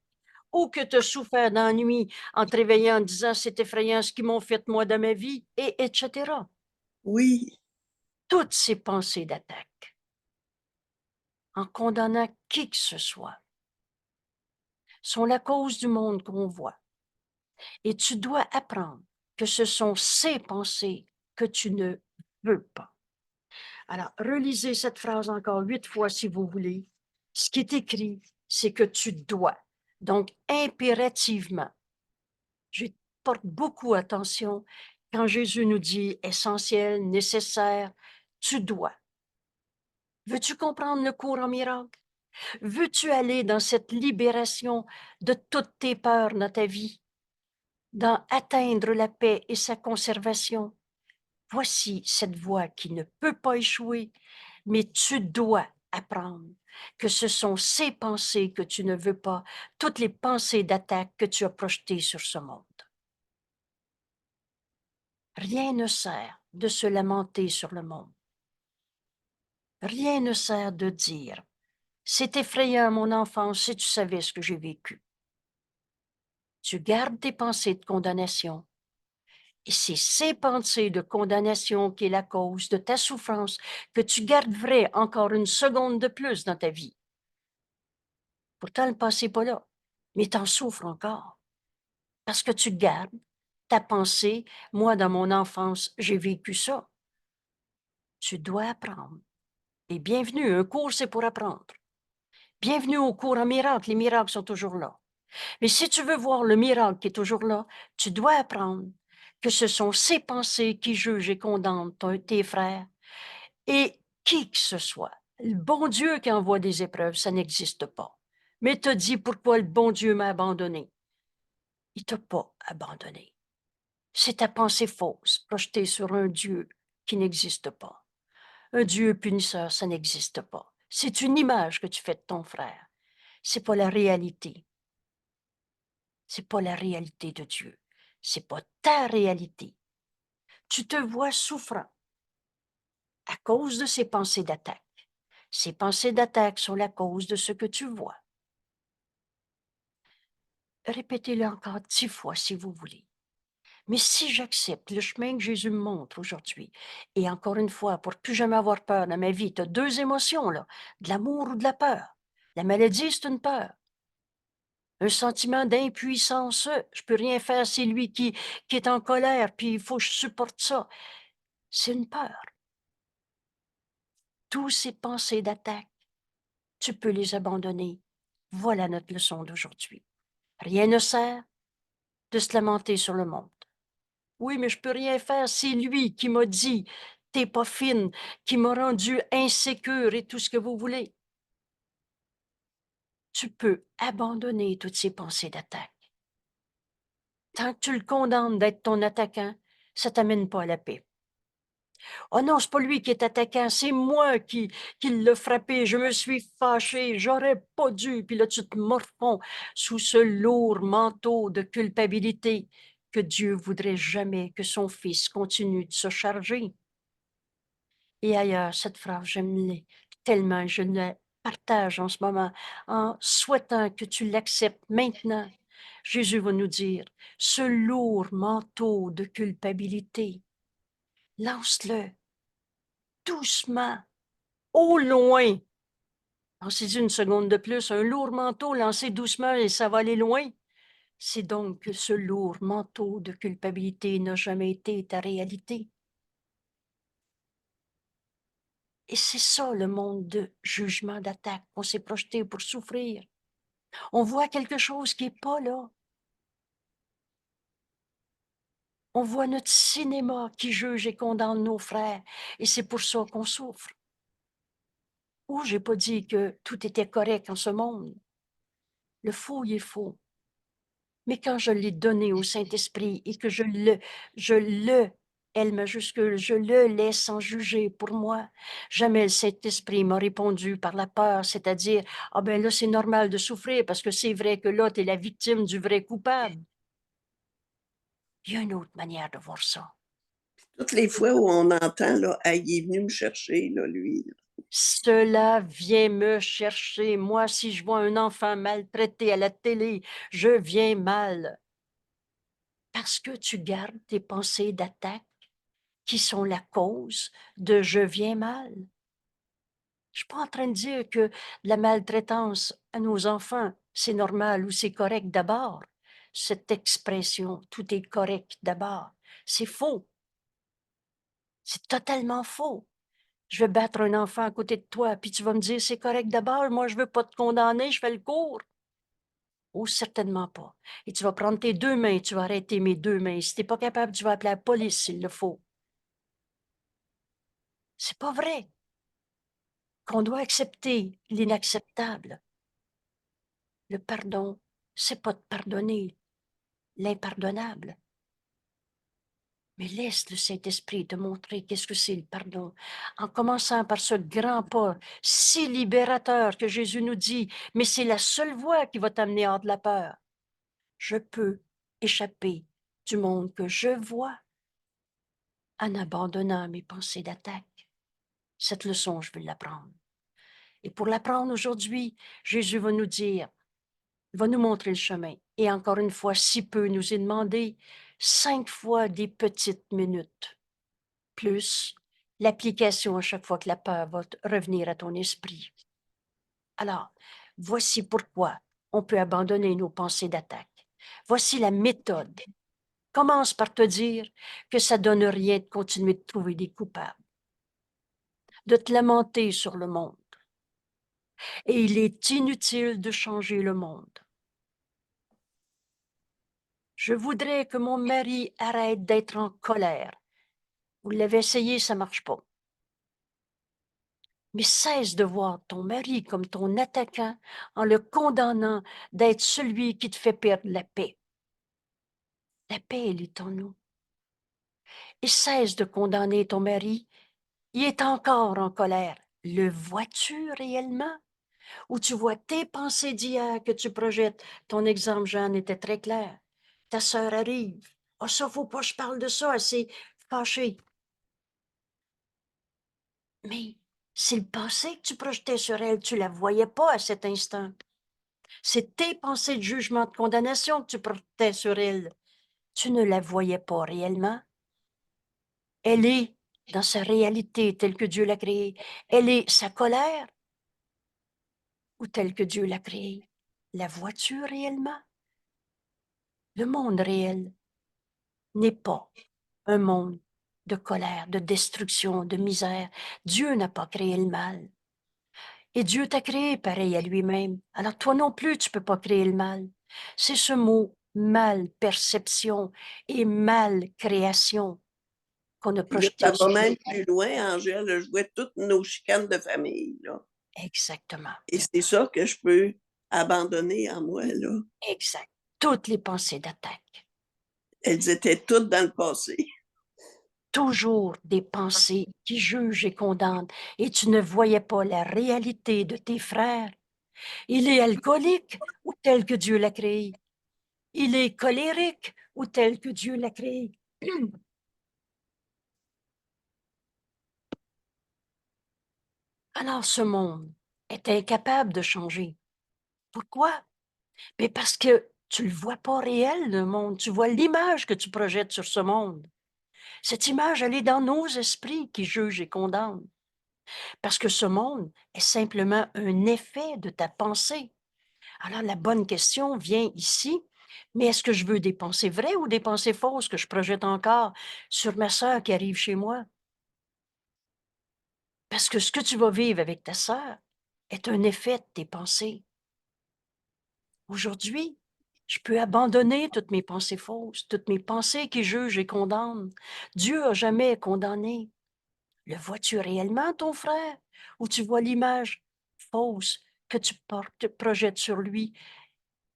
ou que tu as souffert d'ennui en te réveillant en disant c'est effrayant ce qu'ils m'ont fait moi dans ma vie, et etc. oui, Toutes ces pensées d'attaque, en condamnant qui que ce soit, sont la cause du monde qu'on voit. Et tu dois apprendre que ce sont ces pensées que tu ne veux pas. Alors, relisez cette phrase encore 8 fois si vous voulez. Ce qui est écrit, c'est que tu dois. Donc, impérativement, je porte beaucoup attention quand Jésus nous dit essentiel, nécessaire, tu dois. Veux-tu comprendre le cours en miracle? Veux-tu aller dans cette libération de toutes tes peurs dans ta vie, dans atteindre la paix et sa conservation? Voici cette voie qui ne peut pas échouer, mais tu dois apprendre que ce sont ces pensées que tu ne veux pas, toutes les pensées d'attaque que tu as projetées sur ce monde. Rien ne sert de se lamenter sur le monde. Rien ne sert de dire « C'est effrayant, mon enfant, si tu savais ce que j'ai vécu. » Tu gardes tes pensées de condamnation. Et c'est ces pensées de condamnation qui est la cause de ta souffrance que tu gardes vrai encore une seconde de plus dans ta vie. Pourtant, le passé n'est pas là, mais tu en souffres encore. Parce que tu gardes ta pensée. Moi, dans mon enfance, j'ai vécu ça. Tu dois apprendre. Et bienvenue, un cours, c'est pour apprendre. Bienvenue au cours en miracle, les miracles sont toujours là. Mais si tu veux voir le miracle qui est toujours là, tu dois apprendre que ce sont ces pensées qui jugent et condamnent tes frères et qui que ce soit. Le bon Dieu qui envoie des épreuves, ça n'existe pas. Mais te dis pourquoi le bon Dieu m'a abandonné. Il t'a pas abandonné. C'est ta pensée fausse, projetée sur un Dieu qui n'existe pas. Un Dieu punisseur, ça n'existe pas. C'est une image que tu fais de ton frère. C'est pas la réalité. C'est pas la réalité de Dieu. C'est pas ta réalité. Tu te vois souffrant à cause de ces pensées d'attaque. Ces pensées d'attaque sont la cause de ce que tu vois. Répétez-le encore 10 fois si vous voulez. Mais si j'accepte le chemin que Jésus me montre aujourd'hui, et encore une fois, pour plus jamais avoir peur dans ma vie, tu as 2 émotions, là, de l'amour ou de la peur. La maladie, c'est une peur. Un sentiment d'impuissance, je peux rien faire, c'est lui qui est en colère, puis il faut que je supporte ça. C'est une peur. Tous ces pensées d'attaque, tu peux les abandonner. Voilà notre leçon d'aujourd'hui. Rien ne sert de se lamenter sur le monde. Oui, mais je peux rien faire, c'est lui qui m'a dit, t'es pas fine, qui m'a rendu insécure et tout ce que vous voulez. Tu peux abandonner toutes ces pensées d'attaque. Tant que tu le condamnes d'être ton attaquant, ça t'amène pas à la paix. Oh non, c'est pas lui qui est attaquant, c'est moi qui l'a frappé, je me suis fâché, j'aurais pas dû. Puis là, tu te morfonds sous ce lourd manteau de culpabilité que Dieu voudrait jamais que son fils continue de se charger. Et ailleurs, cette phrase, j'aime tellement, je la partage en ce moment, en souhaitant que tu l'acceptes maintenant. Jésus va nous dire, ce lourd manteau de culpabilité, lance-le doucement, au loin. Pensez-y une seconde de plus, un lourd manteau lancé doucement et ça va aller loin. C'est donc que ce lourd manteau de culpabilité n'a jamais été ta réalité. Et c'est ça le monde de jugement, d'attaque. On s'est projeté pour souffrir. On voit quelque chose qui n'est pas là. On voit notre cinéma qui juge et condamne nos frères. Et c'est pour ça qu'on souffre. Ou j'ai pas dit que tout était correct en ce monde. Le faux, il est faux. Mais quand je l'ai donné au Saint-Esprit et que L majuscule, je le laisse sans juger pour moi. Jamais le Saint-Esprit m'a répondu par la peur, c'est-à-dire, ah ben là, c'est normal de souffrir parce que c'est vrai que là, tu es la victime du vrai coupable. Il y a une autre manière de voir ça. Toutes les fois où on entend, là, « Ah, il est venu me chercher, là, lui. » Cela vient me chercher. Moi, si je vois un enfant maltraité à la télé, je viens mal. Parce que tu gardes tes pensées d'attaque qui sont la cause de je viens mal. Je suis pas en train de dire que la maltraitance à nos enfants, c'est normal ou c'est correct d'abord. Cette expression, tout est correct d'abord, c'est faux. C'est totalement faux. Je vais battre un enfant à côté de toi, puis tu vas me dire c'est correct d'abord, moi je veux pas te condamner, je fais le cours. Oh, certainement pas. Et tu vas prendre tes 2 mains, tu vas arrêter mes 2 mains. Si t'es pas capable, tu vas appeler la police s'il le faut. C'est pas vrai qu'on doit accepter l'inacceptable. Le pardon, c'est pas de pardonner l'impardonnable. Mais laisse le Saint-Esprit te montrer qu'est-ce que c'est le pardon, en commençant par ce grand pas si libérateur que Jésus nous dit, mais c'est la seule voie qui va t'amener hors de la peur. Je peux échapper du monde que je vois en abandonnant mes pensées d'attaque. Cette leçon, je vais l'apprendre. Et pour l'apprendre aujourd'hui, Jésus va nous dire, il va nous montrer le chemin. Et encore une fois, si peu nous est demandé, 5 fois des petites minutes, plus l'application à chaque fois que la peur va revenir à ton esprit. Alors, voici pourquoi on peut abandonner nos pensées d'attaque. Voici la méthode. Commence par te dire que ça donne rien de continuer de trouver des coupables, de te lamenter sur le monde. Et il est inutile de changer le monde. Je voudrais que mon mari arrête d'être en colère. Vous l'avez essayé, ça ne marche pas. Mais cesse de voir ton mari comme ton attaquant en le condamnant d'être celui qui te fait perdre la paix. La paix, elle est en nous. Et cesse de condamner ton mari. Il est encore en colère. Le vois-tu réellement? où tu vois tes pensées d'hier que tu projettes. Ton exemple, Jeanne, était très clair. Ta sœur arrive. « Ah, ça, faut pas que je parle de ça, elle s'est fâchée. » Mais c'est le passé que tu projetais sur elle, tu la voyais pas à cet instant. C'est tes pensées de jugement, de condamnation que tu projetais sur elle. Tu ne la voyais pas réellement. Elle est dans sa réalité telle que Dieu l'a créée. Elle est sa colère ou telle que Dieu l'a créée. La vois-tu réellement? Le monde réel n'est pas un monde de colère, de destruction, de misère. Dieu n'a pas créé le mal. Et Dieu t'a créé pareil à lui-même. Alors toi non plus, tu peux pas créer le mal. C'est ce mot mal perception et mal création qu'on a Puis là, projeté ça va sur même plus loin, Angèle. Je vois toutes nos chicanes de famille, là. Exactement. Et c'est ça que je peux abandonner en moi, là. Exact. Toutes les pensées d'attaque. Elles étaient toutes dans le passé. Toujours des pensées qui jugent et condamnent. Et tu ne voyais pas la réalité de tes frères. Il est alcoolique ou tel que Dieu l'a créé. Il est colérique ou tel que Dieu l'a créé. Alors ce monde est incapable de changer. Pourquoi? Mais parce que tu ne le vois pas réel, le monde. Tu vois l'image que tu projettes sur ce monde. Cette image, elle est dans nos esprits qui jugent et condamnent. Parce que ce monde est simplement un effet de ta pensée. Alors la bonne question vient ici. Mais est-ce que je veux des pensées vraies ou des pensées fausses que je projette encore sur ma sœur qui arrive chez moi? Parce que ce que tu vas vivre avec ta sœur est un effet de tes pensées. Aujourd'hui, je peux abandonner toutes mes pensées fausses, toutes mes pensées qui jugent et condamnent. Dieu a jamais condamné. Le vois-tu réellement, ton frère, ou tu vois l'image fausse que tu projettes sur lui?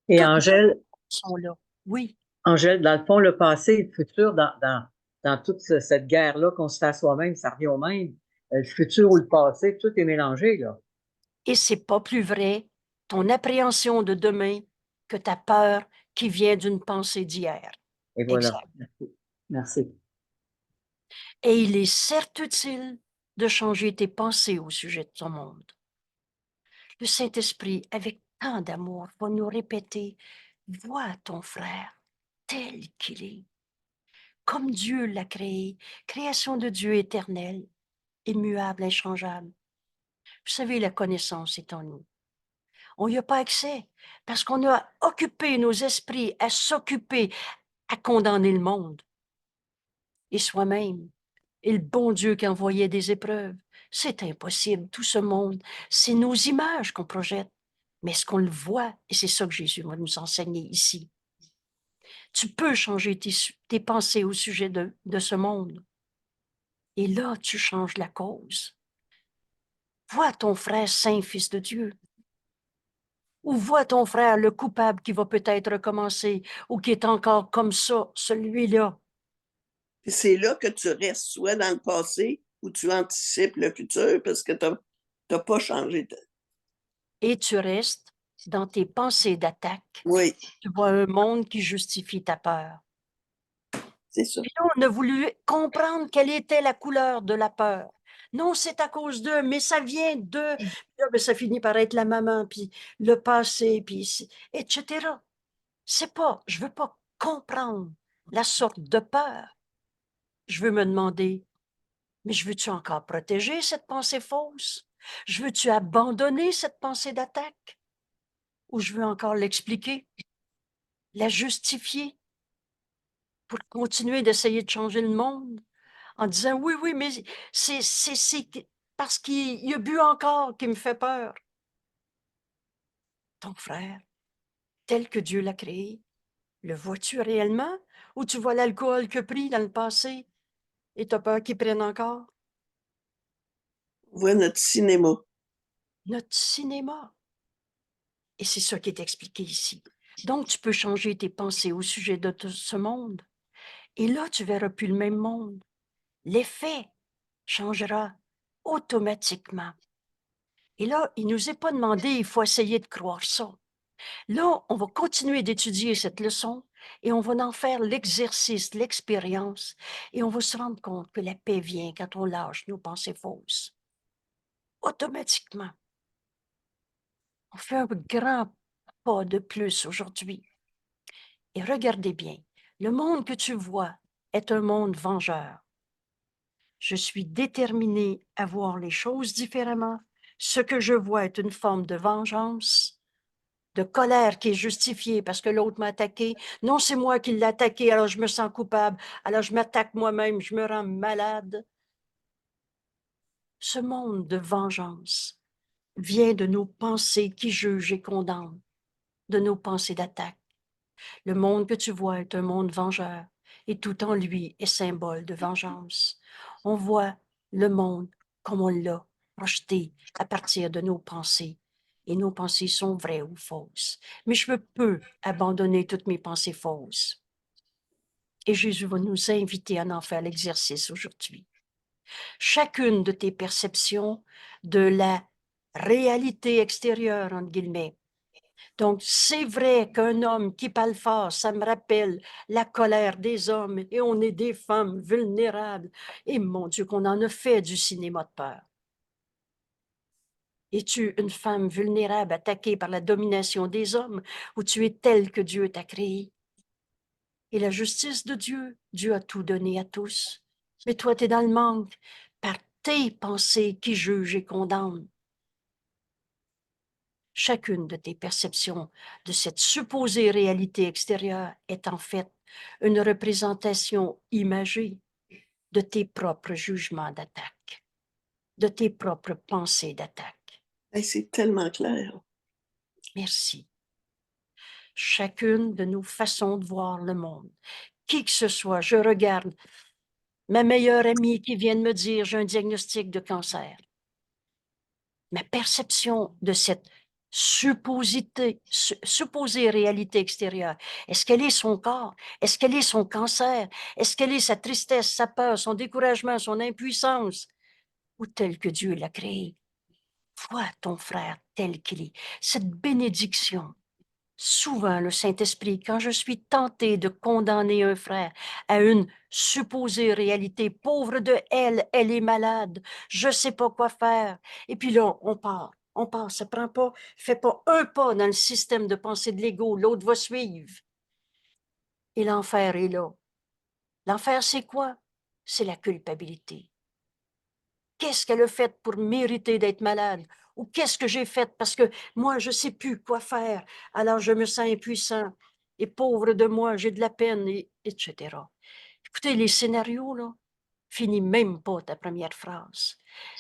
Et Toutes les Angèle, sont là. Oui, Angèle, dans le fond, le passé et le futur, dans toute cette guerre-là qu'on se fait à soi-même, ça revient au même. Le futur ou le passé, tout est mélangé, là. et c'est pas plus vrai ton appréhension de demain que ta peur qui vient d'une pensée d'hier. Et voilà. Exact. Merci. Merci. Et il est certes utile de changer tes pensées au sujet de ton monde. Le Saint-Esprit, avec tant d'amour, va nous répéter, vois ton frère tel qu'il est, comme Dieu l'a créé, création de Dieu éternel, immuable, inchangeable. Vous savez, la connaissance est en nous. On n'y a pas accès parce qu'on a occupé nos esprits à s'occuper, à condamner le monde et soi-même. Et le bon Dieu qui envoyait des épreuves, c'est impossible. Tout ce monde, c'est nos images qu'on projette. Mais est-ce qu'on le voit? Et c'est ça que Jésus va nous enseigner ici. Tu peux changer tes pensées au sujet de ce monde. Et là, tu changes la cause. Vois ton frère saint, fils de Dieu. Ou vois ton frère le coupable qui va peut-être recommencer ou qui est encore comme ça, celui-là. Puis c'est là que tu restes soit dans le passé ou tu anticipes le futur parce que tu n'as pas changé. Et tu restes dans tes pensées d'attaque. Oui, Tu vois un monde qui justifie ta peur. c'est ça. Et là, on a voulu comprendre quelle était la couleur de la peur. Non, c'est à cause d'eux, mais ça vient d'eux. Puis là, ben, ça finit par être la maman, puis le passé, puis etc. C'est pas, je veux pas comprendre la sorte de peur. Je veux me demander, mais je veux-tu encore protéger cette pensée fausse? Je veux-tu abandonner cette pensée d'attaque? Ou je veux encore l'expliquer, la justifier pour continuer d'essayer de changer le monde en disant oui, oui, mais c'est parce qu'il a bu encore qui me fait peur. Ton frère, tel que Dieu l'a créé, le vois-tu réellement ou tu vois l'alcool qu'il a pris dans le passé et tu as peur qu'il prenne encore? On voit notre cinéma. Notre cinéma. Et c'est ça qui est expliqué ici. Donc, tu peux changer tes pensées au sujet de ce monde. Et là, tu verras plus le même monde. L'effet changera automatiquement. Et là, il nous est pas demandé, il faut essayer de croire ça. Là, on va continuer d'étudier cette leçon et on va en faire l'exercice, l'expérience, et on va se rendre compte que la paix vient quand on lâche nos pensées fausses. Automatiquement. On fait un grand pas de plus aujourd'hui. Et regardez bien, le monde que tu vois est un monde vengeur. Je suis déterminée à voir les choses différemment. Ce que je vois est une forme de vengeance, de colère qui est justifiée parce que l'autre m'a attaqué. Non, c'est moi qui l'ai attaqué, alors je me sens coupable, alors je m'attaque moi-même, je me rends malade. Ce monde de vengeance vient de nos pensées qui jugent et condamnent, de nos pensées d'attaque. Le monde que tu vois est un monde vengeur et tout en lui est symbole de vengeance. On voit le monde comme on l'a projeté à partir de nos pensées. Et nos pensées sont vraies ou fausses. Mais je peux abandonner toutes mes pensées fausses. Et Jésus va nous inviter à en faire l'exercice aujourd'hui. Chacune de tes perceptions de la réalité extérieure, entre guillemets. Donc, c'est vrai qu'un homme qui parle fort, ça me rappelle la colère des hommes et on est des femmes vulnérables. Et mon Dieu, qu'on en a fait du cinéma de peur. Es-tu une femme vulnérable attaquée par la domination des hommes ou tu es telle que Dieu t'a créée? Et la justice de Dieu, Dieu a tout donné à tous. Mais toi, tu es dans le manque par tes pensées qui jugent et condamnent. Chacune de tes perceptions de cette supposée réalité extérieure est en fait une représentation imagée de tes propres jugements d'attaque, de tes propres pensées d'attaque. Hey, c'est tellement clair. Merci. Chacune de nos façons de voir le monde. Qui que ce soit, je regarde ma meilleure amie qui vient de me dire j'ai un diagnostic de cancer. Ma perception de cette supposée réalité extérieure, est-ce qu'elle est son corps? Est-ce qu'elle est son cancer? Est-ce qu'elle est sa tristesse, sa peur, son découragement, son impuissance? Ou tel que Dieu l'a créé? Vois ton frère tel qu'il est. Cette bénédiction. Souvent, le Saint-Esprit, quand je suis tentée de condamner un frère à une supposée réalité, pauvre de elle, elle est malade, je sais pas quoi faire. Et puis là, on part, ça prend pas, fait pas un pas dans le système de pensée de l'ego, l'autre va suivre. Et l'enfer est là. L'enfer, c'est quoi? C'est la culpabilité. Qu'est-ce qu'elle a fait pour mériter d'être malade? Ou qu'est-ce que j'ai fait parce que moi, je ne sais plus quoi faire, alors je me sens impuissant et pauvre de moi, j'ai de la peine, etc. Écoutez, les scénarios, là, finis même pas ta première phrase,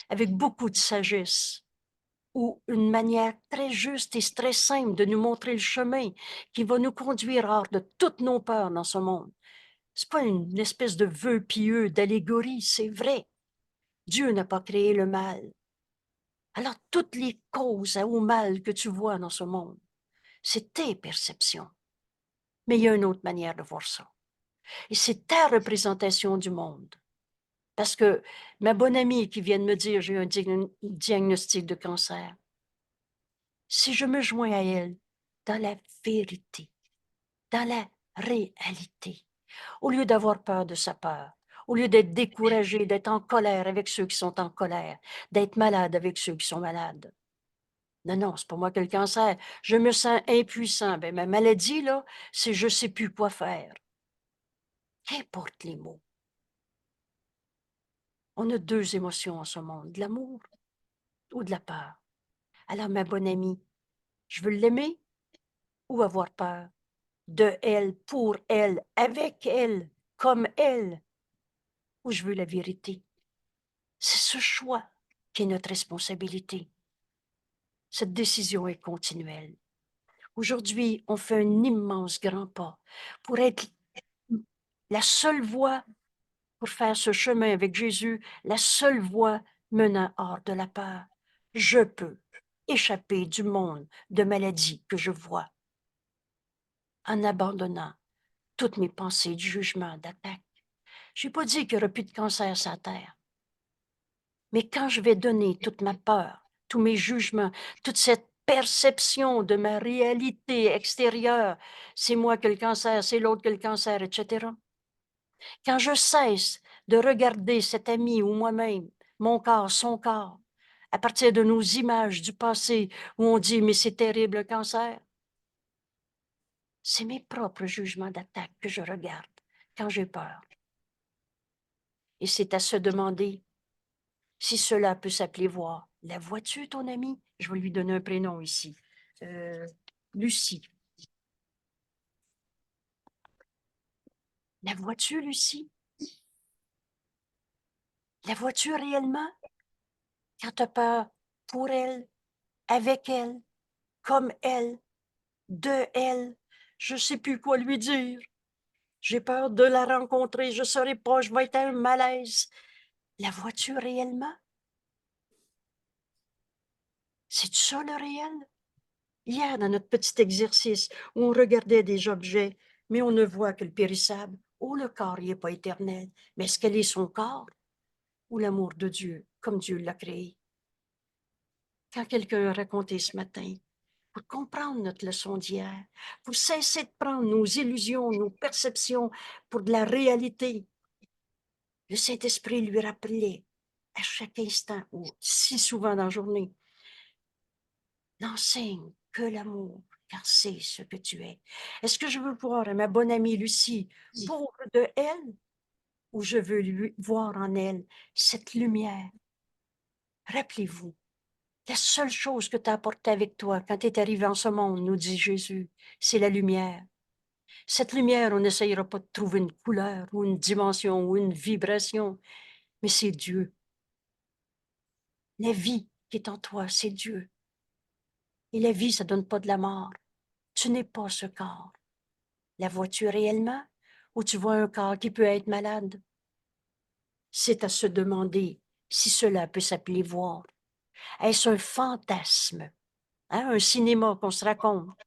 avec beaucoup de sagesse ou une manière très juste et très simple de nous montrer le chemin qui va nous conduire hors de toutes nos peurs dans ce monde. C'est pas une espèce de vœu pieux, d'allégorie, c'est vrai. Dieu n'a pas créé le mal. Alors, toutes les causes au mal que tu vois dans ce monde, c'est tes perceptions. Mais il y a une autre manière de voir ça. Et c'est ta représentation du monde. Parce que ma bonne amie qui vient de me dire j'ai un diagnostic de cancer, si je me joins à elle dans la vérité, dans la réalité, au lieu d'avoir peur de sa peur, au lieu d'être découragé, d'être en colère avec ceux qui sont en colère, d'être malade avec ceux qui sont malades. Non, non, c'est pas moi qui ai le cancer. Je me sens impuissant. Ben, ma maladie, là, c'est je sais plus quoi faire. Qu'importe les mots. On a deux émotions en ce monde, de l'amour ou de la peur. Alors, ma bonne amie, je veux l'aimer ou avoir peur? De elle, pour elle, avec elle, comme elle, ou je veux la vérité? C'est ce choix qui est notre responsabilité. Cette décision est continuelle. Aujourd'hui, on fait un immense grand pas pour être la seule voie pour faire ce chemin avec Jésus, la seule voie menant hors de la peur. Je peux échapper du monde de maladie que je vois en abandonnant toutes mes pensées de jugement, d'attaque. Je n'ai pas dit qu'il n'y aura plus de cancer sur la terre. Mais quand je vais donner toute ma peur, tous mes jugements, toute cette perception de ma réalité extérieure. C'est moi qui ai le cancer, c'est l'autre qui a le cancer, etc. Quand je cesse de regarder cet ami ou moi-même, mon corps, son corps, à partir de nos images du passé où on dit « mais c'est terrible le cancer », c'est mes propres jugements d'attaque que je regarde quand j'ai peur. Et c'est à se demander si cela peut s'appeler voir. La vois-tu, ton ami? Je vais lui donner un prénom ici. Lucie. La vois-tu, Lucie? La vois-tu réellement? Quand tu as peur pour elle, avec elle, comme elle, de elle, je ne sais plus quoi lui dire. J'ai peur de la rencontrer, je ne saurais pas, je vais être un malaise. La vois-tu réellement? C'est ça le réel? Hier, dans notre petit exercice où on regardait des objets, mais on ne voit que le périssable. Oh, le corps n'est pas éternel. Mais est-ce qu'elle est son corps ou l'amour de Dieu, comme Dieu l'a créé? Quand quelqu'un a raconté ce matin, pour comprendre notre leçon d'hier, pour cesser de prendre nos illusions, nos perceptions pour de la réalité, le Saint-Esprit lui rappelait à chaque instant ou si souvent dans la journée, n'enseigne que l'amour, car c'est ce que tu es. Est-ce que je veux voir à ma bonne amie Lucie pauvre de elle ou je veux lui voir en elle cette lumière? Rappelez-vous, la seule chose que tu as apportée avec toi quand tu es arrivé en ce monde, nous dit Jésus, c'est la lumière. Cette lumière, on n'essayera pas de trouver une couleur ou une dimension ou une vibration, mais c'est Dieu. La vie qui est en toi, c'est Dieu. Et la vie, ça ne donne pas de la mort. Tu n'es pas ce corps. La vois-tu réellement ou tu vois un corps qui peut être malade? C'est à se demander si cela peut s'appeler voir. Est-ce un fantasme? Hein, un cinéma qu'on se raconte?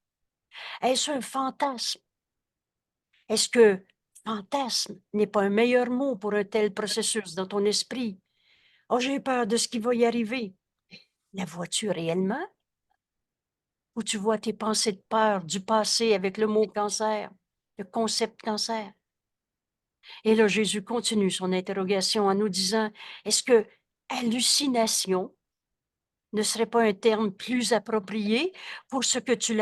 Est-ce un fantasme? Est-ce que fantasme n'est pas un meilleur mot pour un tel processus dans ton esprit? Oh, j'ai peur de ce qui va y arriver. La vois-tu réellement? Ou tu vois tes pensées de peur du passé avec le mot cancer, le concept cancer? Et là, Jésus continue son interrogation en nous disant, est-ce que hallucination ne serait pas un terme plus approprié pour ce que tu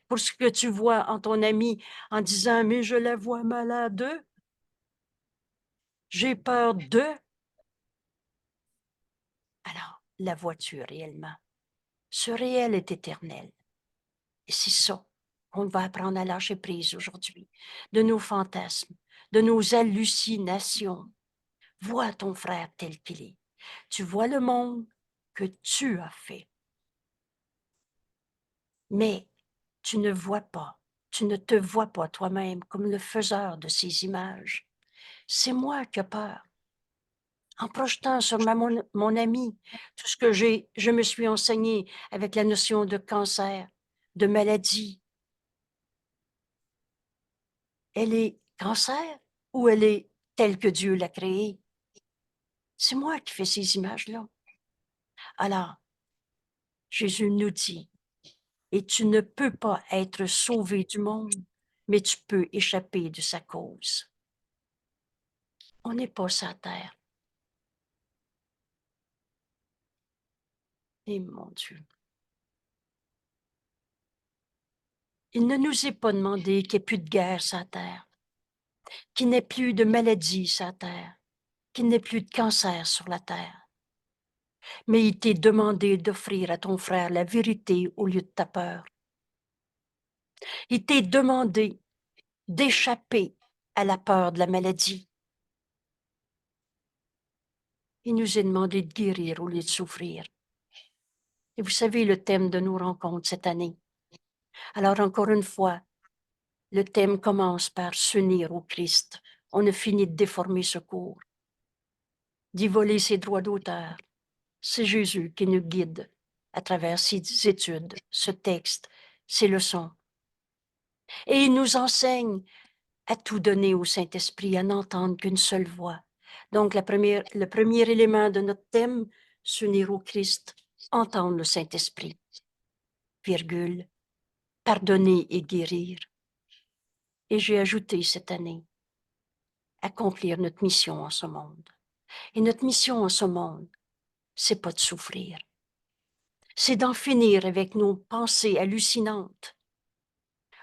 pour ce que tu vois en ton ami en disant, mais je la vois malade, j'ai peur de. Alors, la vois-tu réellement? Ce réel est éternel. Et c'est ça qu'on va apprendre à lâcher prise aujourd'hui, de nos fantasmes, de nos hallucinations. Vois ton frère tel qu'il est. Tu vois le monde que tu as fait. Mais tu ne vois pas, tu ne te vois pas toi-même comme le faiseur de ces images. C'est moi qui ai peur. En projetant sur mon ami tout ce que je me suis enseigné avec la notion de cancer, de maladie. Elle est cancer ou elle est telle que Dieu l'a créée? C'est moi qui fais ces images-là. Alors, Jésus nous dit, et tu ne peux pas être sauvé du monde, mais tu peux échapper de sa cause. On n'est pas sur la terre. Et mon Dieu. Il ne nous est pas demandé qu'il n'y ait plus de guerre sur la terre, qu'il n'ait plus de maladie sur la terre, qu'il n'ait plus de cancer sur la terre. Mais il t'est demandé d'offrir à ton frère la vérité au lieu de ta peur. Il t'est demandé d'échapper à la peur de la maladie. Il nous est demandé de guérir au lieu de souffrir. Et vous savez le thème de nos rencontres cette année. Alors encore une fois, le thème commence par s'unir au Christ. On a fini de déformer ce cours, d'y voler ses droits d'auteur. C'est Jésus qui nous guide à travers ses études, ce texte, ces leçons. Et il nous enseigne à tout donner au Saint-Esprit, à n'entendre qu'une seule voix. Donc, le premier élément de notre thème, s'unir au Christ. entendre le Saint-Esprit, virgule, pardonner et guérir. Et j'ai ajouté cette année, accomplir notre mission en ce monde. Et notre mission en ce monde, c'est pas de souffrir. C'est d'en finir avec nos pensées hallucinantes,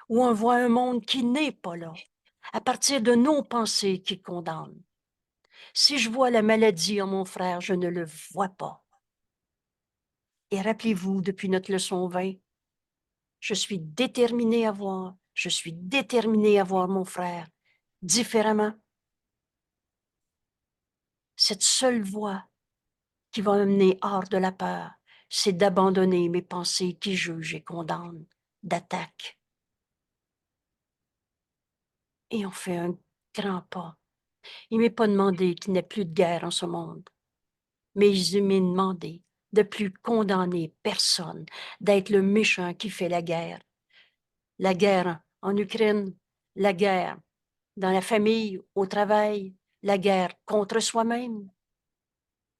où on voit un monde qui n'est pas là, à partir de nos pensées qui condamnent. Si je vois la maladie en mon frère, je ne le vois pas. Et rappelez-vous, depuis notre leçon 20, je suis déterminée à voir mon frère différemment. Cette seule voie qui va me mener hors de la peur, c'est d'abandonner mes pensées qui jugent et condamnent, d'attaque. Et on fait un grand pas. Il ne m'est pas demandé qu'il n'y ait plus de guerre en ce monde, mais il m'est demandé de plus condamner personne, d'être le méchant qui fait la guerre. La guerre en Ukraine, la guerre dans la famille, au travail, la guerre contre soi-même,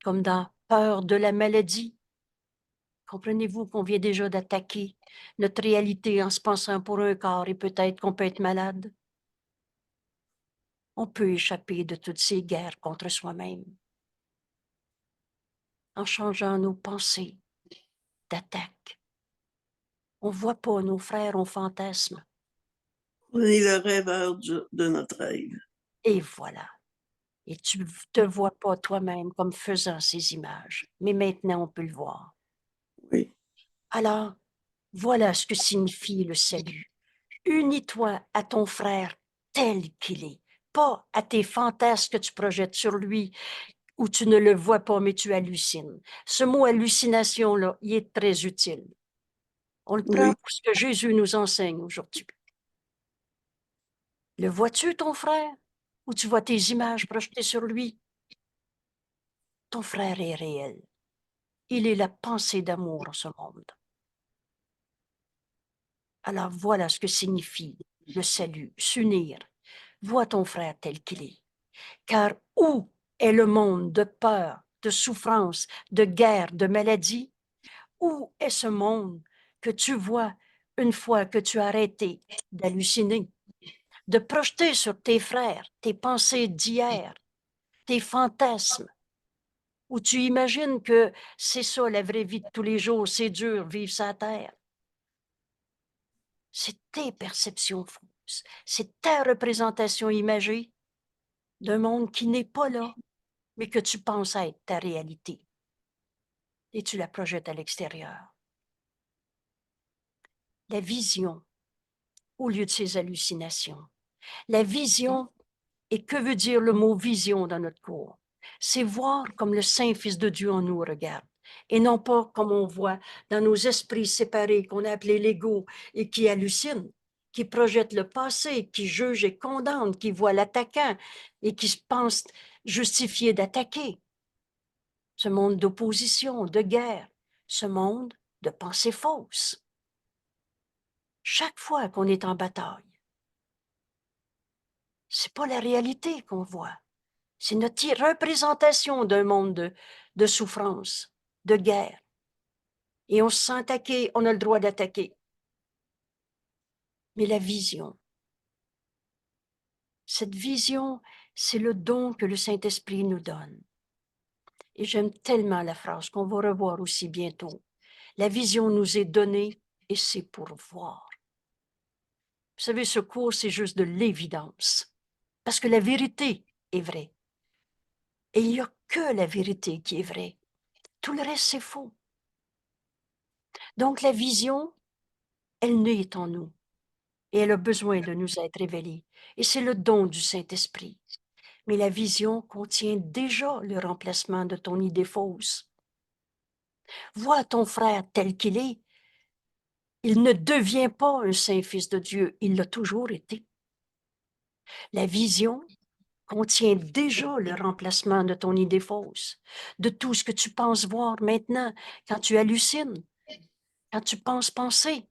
comme dans peur de la maladie. Comprenez-vous qu'on vient déjà d'attaquer notre réalité en se pensant pour un corps et peut-être qu'on peut être malade? On peut échapper de toutes ces guerres contre soi-même en changeant nos pensées d'attaque. On ne voit pas nos frères, on fantasme. On est le rêveur de notre rêve. Et voilà. Et tu ne te vois pas toi-même comme faisant ces images. Mais maintenant, on peut le voir. Oui. Alors, voilà ce que signifie le salut. Unis-toi à ton frère tel qu'il est, pas à tes fantasmes que tu projettes sur lui, où tu ne le vois pas, mais tu hallucines. Ce mot hallucination-là, il est très utile. On le prend Oui. pour ce que Jésus nous enseigne aujourd'hui. Le vois-tu, ton frère, ou tu vois tes images projetées sur lui? Ton frère est réel. Il est la pensée d'amour en ce monde. Alors voilà ce que signifie le salut, s'unir. Vois ton frère tel qu'il est. Car où est le monde de peur, de souffrance, de guerre, de maladie? Où est ce monde que tu vois une fois que tu as arrêté d'halluciner, de projeter sur tes frères tes pensées d'hier, tes fantasmes, où tu imagines que c'est ça la vraie vie de tous les jours, c'est dur vivre sa terre? C'est tes perceptions fausses, c'est ta représentation imagée d'un monde qui n'est pas là, mais que tu penses être ta réalité. Et tu la projettes à l'extérieur. La vision, au lieu de ces hallucinations. La vision, et que veut dire le mot vision dans notre cours? C'est voir comme le Saint-Fils de Dieu en nous regarde, et non pas comme on voit dans nos esprits séparés qu'on a appelés l'ego et qui hallucinent, qui projettent le passé, qui jugent et condamnent, qui voient l'attaquant et qui se pensent justifiés d'attaquer. Ce monde d'opposition, de guerre, ce monde de pensées fausses. Chaque fois qu'on est en bataille, c'est pas la réalité qu'on voit. C'est notre représentation d'un monde de souffrance, de guerre. Et on se sent attaqué, on a le droit d'attaquer. Mais la vision, cette vision, c'est le don que le Saint-Esprit nous donne. Et j'aime tellement la phrase qu'on va revoir aussi bientôt. La vision nous est donnée et c'est pour voir. Vous savez, ce cours, c'est juste de l'évidence. Parce que la vérité est vraie. Et il n'y a que la vérité qui est vraie. Tout le reste, c'est faux. Donc, la vision, elle naît en nous. Et elle a besoin de nous être révélée. Et c'est le don du Saint-Esprit. Mais la vision contient déjà le remplacement de ton idée fausse. Vois ton frère tel qu'il est. Il ne devient pas un saint fils de Dieu. Il l'a toujours été. La vision contient déjà le remplacement de ton idée fausse, de tout ce que tu penses voir maintenant quand tu hallucines, quand tu penses penser,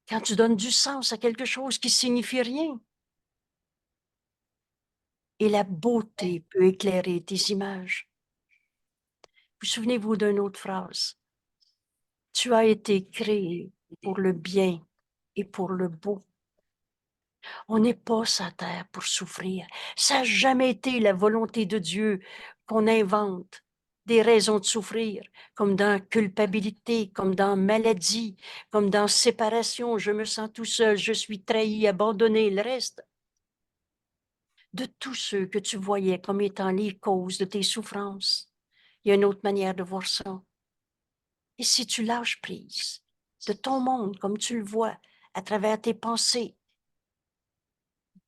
quand tu donnes du sens à quelque chose qui signifie rien. Et la beauté peut éclairer tes images. Vous souvenez-vous d'une autre phrase? Tu as été créé pour le bien et pour le beau. On n'est pas sur la terre pour souffrir. Ça n'a jamais été la volonté de Dieu qu'on invente des raisons de souffrir, comme dans culpabilité, comme dans maladie, comme dans séparation. Je me sens tout seul, je suis trahi, abandonné, le reste. De tous ceux que tu voyais comme étant les causes de tes souffrances, il y a une autre manière de voir ça. Et si tu lâches prise de ton monde comme tu le vois à travers tes pensées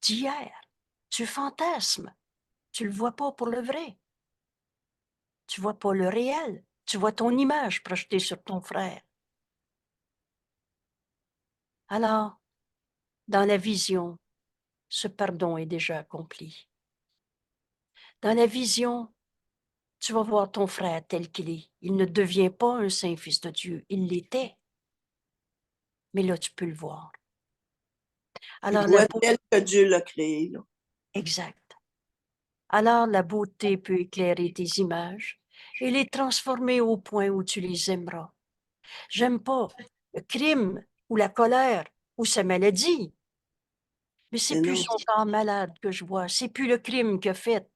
d'hier, tu fantasmes, tu le vois pas pour le vrai. Tu vois pas le réel, tu vois ton image projetée sur ton frère. Alors, dans la vision, ce pardon est déjà accompli. Dans la vision, tu vas voir ton frère tel qu'il est. Il ne devient pas un saint fils de Dieu, il l'était. Mais là, tu peux le voir. Il Alors, la voit beauté, tel que Dieu l'a créé, là. exact. Alors, la beauté peut éclairer tes images et les transformer au point où tu les aimeras. J'aime pas le crime ou la colère ou sa maladie, mais c'est Mais plus non, son corps malade que je vois, c'est plus le crime qu'il a fait.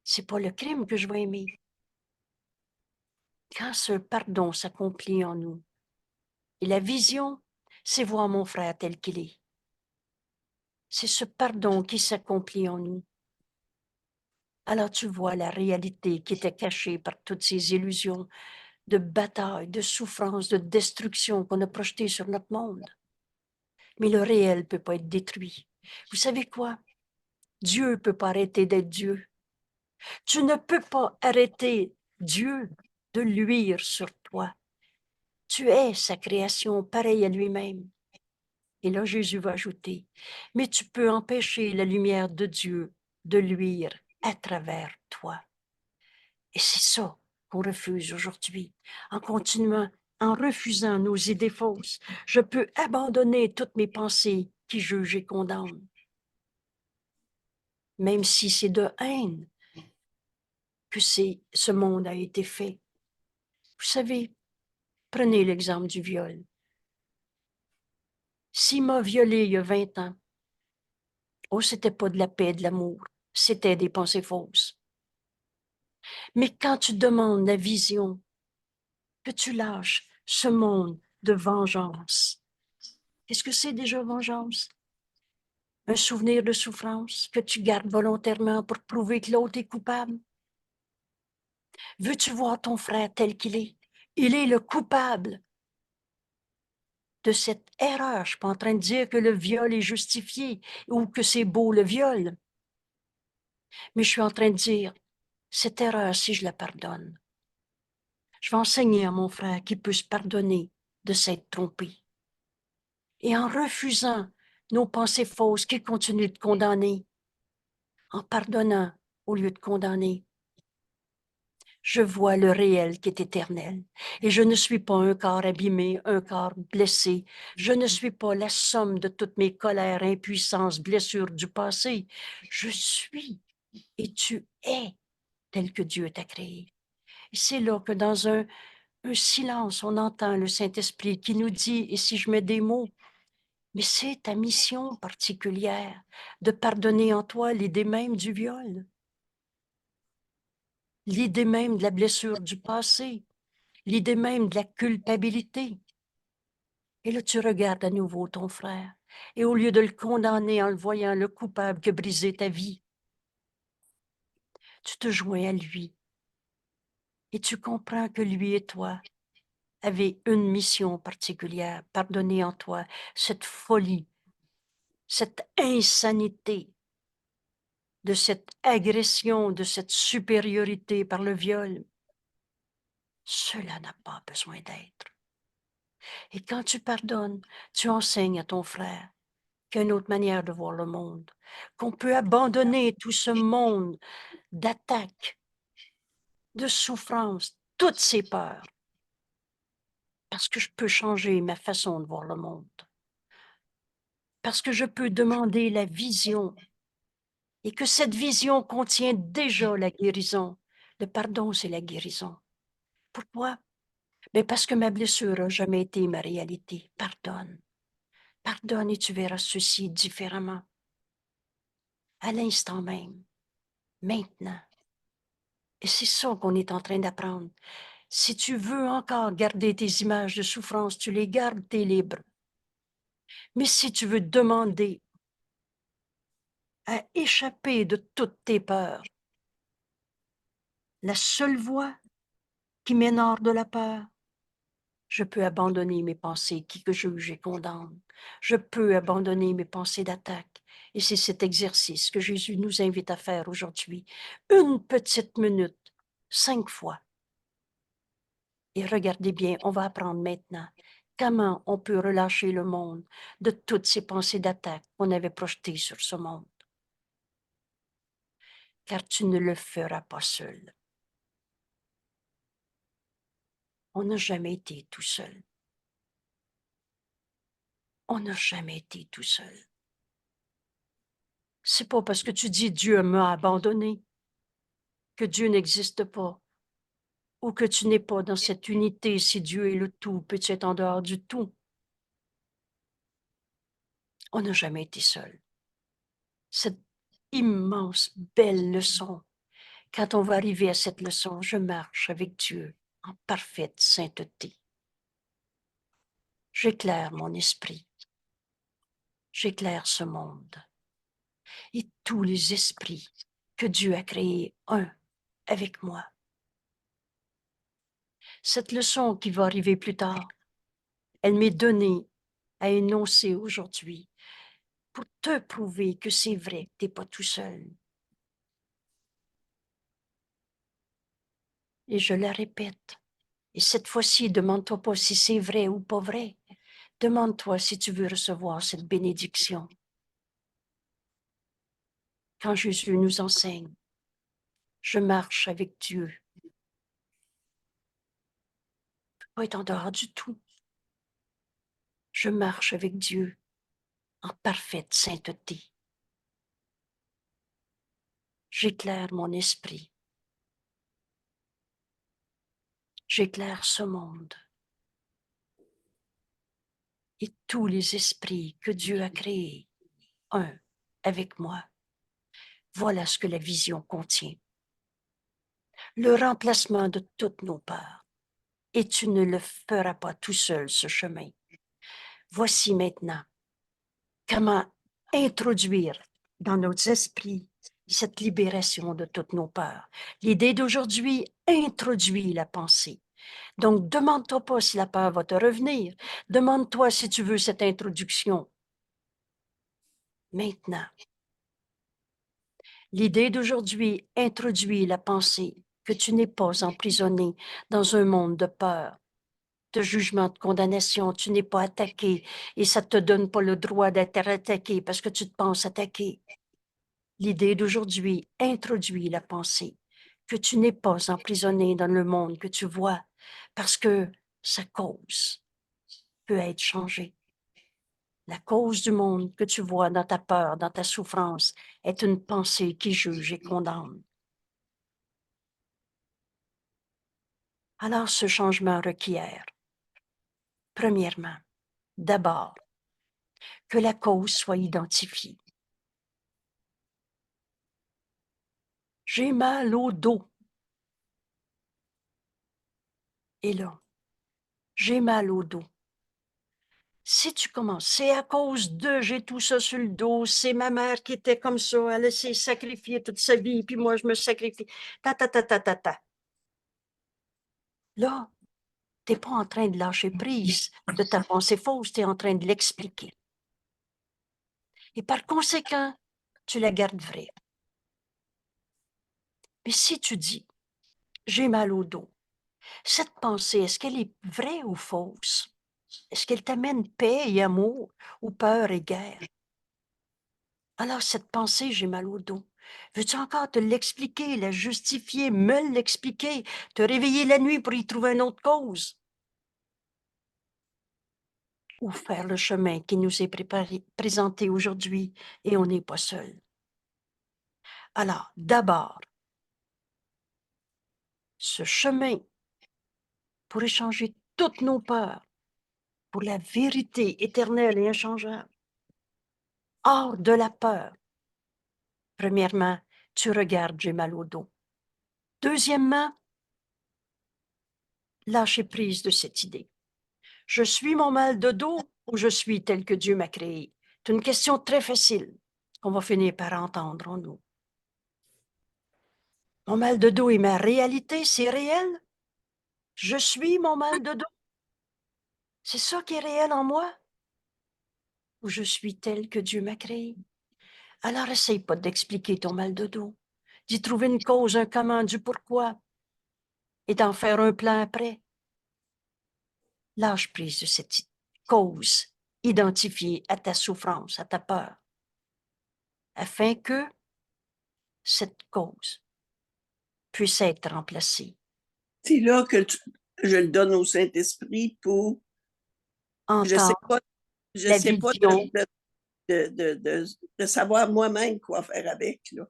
C'est pas le crime que je vais aimer. Quand ce pardon s'accomplit en nous, et la vision, c'est voir mon frère tel qu'il est. C'est ce pardon qui s'accomplit en nous. Alors tu vois la réalité qui était cachée par toutes ces illusions de bataille, de souffrance, de destruction qu'on a projetées sur notre monde. Mais le réel ne peut pas être détruit. Vous savez quoi? Dieu ne peut pas arrêter d'être Dieu. Tu ne peux pas arrêter Dieu de luire sur toi. Tu es sa création pareille à lui-même. Et là, Jésus va ajouter, mais tu peux empêcher la lumière de Dieu de luire à travers toi. Et c'est ça qu'on refuse aujourd'hui. En continuant, en refusant nos idées fausses, je peux abandonner toutes mes pensées qui jugent et condamnent. Même si c'est de haine que ce monde a été fait. Vous savez, prenez l'exemple du viol. S'il m'a violé il y a 20 ans, oh, c'était pas de la paix, de l'amour, c'était des pensées fausses. Mais quand tu demandes la vision, que tu lâches ce monde de vengeance, qu'est-ce que c'est déjà vengeance? Un souvenir de souffrance que tu gardes volontairement pour prouver que l'autre est coupable? Veux-tu voir ton frère tel qu'il est? Il est le coupable de cette erreur. Je ne suis pas en train de dire que le viol est justifié ou que c'est beau le viol, mais je suis en train de dire, cette erreur, si je la pardonne, je vais enseigner à mon frère qu'il peut se pardonner de s'être trompé. Et en refusant nos pensées fausses qu'il continue de condamner, en pardonnant au lieu de condamner, je vois le réel qui est éternel. Et je ne suis pas un corps abîmé, un corps blessé. Je ne suis pas la somme de toutes mes colères, impuissances, blessures du passé. Je suis et tu es tel que Dieu t'a créé. Et c'est là que dans un silence, on entend le Saint-Esprit qui nous dit, et si je mets des mots, mais c'est ta mission particulière de pardonner en toi l'idée même du viol, l'idée même de la blessure du passé, l'idée même de la culpabilité. Et là, tu regardes à nouveau ton frère. Et au lieu de le condamner en le voyant le coupable qui a brisé ta vie, tu te joins à lui. Et tu comprends que lui et toi avez une mission particulière, pardonner en toi cette folie, cette insanité, de cette agression, de cette supériorité par le viol. Cela n'a pas besoin d'être. Et quand tu pardonnes, tu enseignes à ton frère qu'il y a une autre manière de voir le monde, qu'on peut abandonner tout ce monde d'attaques, de souffrances, toutes ces peurs, parce que je peux changer ma façon de voir le monde, parce que je peux demander la vision et que cette vision contient déjà la guérison, Le pardon, c'est la guérison. Pourquoi? Mais parce que ma blessure n'a jamais été ma réalité. Pardonne. Pardonne et tu verras ceci différemment. À l'instant même. Maintenant. Et c'est ça qu'on est en train d'apprendre. Si tu veux encore garder tes images de souffrance, tu les gardes, tu es libre. Mais si tu veux demander à échapper de toutes tes peurs, la seule voie qui mène hors de la peur, je peux abandonner mes pensées qui que juge et condamne. Je peux abandonner mes pensées d'attaque. Et c'est cet exercice que Jésus nous invite à faire aujourd'hui. Une petite minute, 5 fois. Et regardez bien, on va apprendre maintenant comment on peut relâcher le monde de toutes ces pensées d'attaque qu'on avait projetées sur ce monde. Car tu ne le feras pas seul. On n'a jamais été tout seul. On n'a jamais été tout seul. C'est pas parce que tu dis Dieu m'a abandonné que Dieu n'existe pas ou que tu n'es pas dans cette unité. Si Dieu est le tout, peux-tu être en dehors du tout? On n'a jamais été seul. Cette immense, belle leçon. Quand on va arriver à cette leçon, je marche avec Dieu en parfaite sainteté. J'éclaire mon esprit. J'éclaire ce monde. Et tous les esprits que Dieu a créés, un avec moi. Cette leçon qui va arriver plus tard, elle m'est donnée à énoncer aujourd'hui pour te prouver que c'est vrai, que tu n'es pas tout seul. Et je la répète. Et cette fois-ci, demande-toi pas si c'est vrai ou pas vrai. Demande-toi si tu veux recevoir cette bénédiction. Quand Jésus nous enseigne, je marche avec Dieu. Je ne peux pas être en dehors du tout. Je marche avec Dieu en parfaite sainteté. J'éclaire mon esprit. J'éclaire ce monde. Et tous les esprits que Dieu a créés, un avec moi. Voilà ce que la vision contient. Le remplacement de toutes nos peurs. Et tu ne le feras pas tout seul, ce chemin. Voici maintenant comment introduire dans nos esprits cette libération de toutes nos peurs. L'idée d'aujourd'hui introduit la pensée. Donc, demande-toi pas si la peur va te revenir. Demande-toi si tu veux cette introduction. Maintenant, l'idée d'aujourd'hui introduit la pensée que tu n'es pas emprisonné dans un monde de peur, de jugement, de condamnation. Tu n'es pas attaqué et ça ne te donne pas le droit d'être attaqué parce que tu te penses attaqué. L'idée d'aujourd'hui introduit la pensée que tu n'es pas emprisonné dans le monde que tu vois parce que sa cause peut être changée. La cause du monde que tu vois dans ta peur, dans ta souffrance, est une pensée qui juge et condamne. Alors ce changement requiert, premièrement, d'abord, que la cause soit identifiée. J'ai mal au dos. Et là, j'ai mal au dos. Si tu commences, c'est à cause de, j'ai tout ça sur le dos, c'est ma mère qui était comme ça, elle s'est sacrifiée toute sa vie, puis moi je me sacrifie. Ta. Là, tu n'es pas en train de lâcher prise de ta pensée fausse, tu es en train de l'expliquer. Et par conséquent, tu la gardes vraie. Mais si tu dis, j'ai mal au dos, cette pensée, est-ce qu'elle est vraie ou fausse? Est-ce qu'elle t'amène paix et amour ou peur et guerre? Alors cette pensée, j'ai mal au dos. Veux-tu encore te l'expliquer, la justifier, me l'expliquer, te réveiller la nuit pour y trouver une autre cause? Ou faire le chemin qui nous est présenté aujourd'hui et on n'est pas seul. Alors, d'abord, ce chemin pour échanger toutes nos peurs pour la vérité éternelle et inchangeable. Hors de la peur. Premièrement, tu regardes, j'ai mal au dos. Deuxièmement, lâcher prise de cette idée. Je suis mon mal de dos ou je suis tel que Dieu m'a créé? C'est une question très facile qu'on va finir par entendre en nous. Mon mal de dos est ma réalité, c'est réel? Je suis mon mal de dos? C'est ça qui est réel en moi? Ou je suis tel que Dieu m'a créé? Alors, essaye pas d'expliquer ton mal de dos, d'y trouver une cause, un comment, du pourquoi, et d'en faire un plan après. Lâche prise de cette cause identifiée à ta souffrance, à ta peur, afin que cette cause puisse être remplacée. C'est là que je le donne au Saint-Esprit pour, je sais Entendre pas, je la sais pas vision, de savoir moi-même quoi faire avec, là.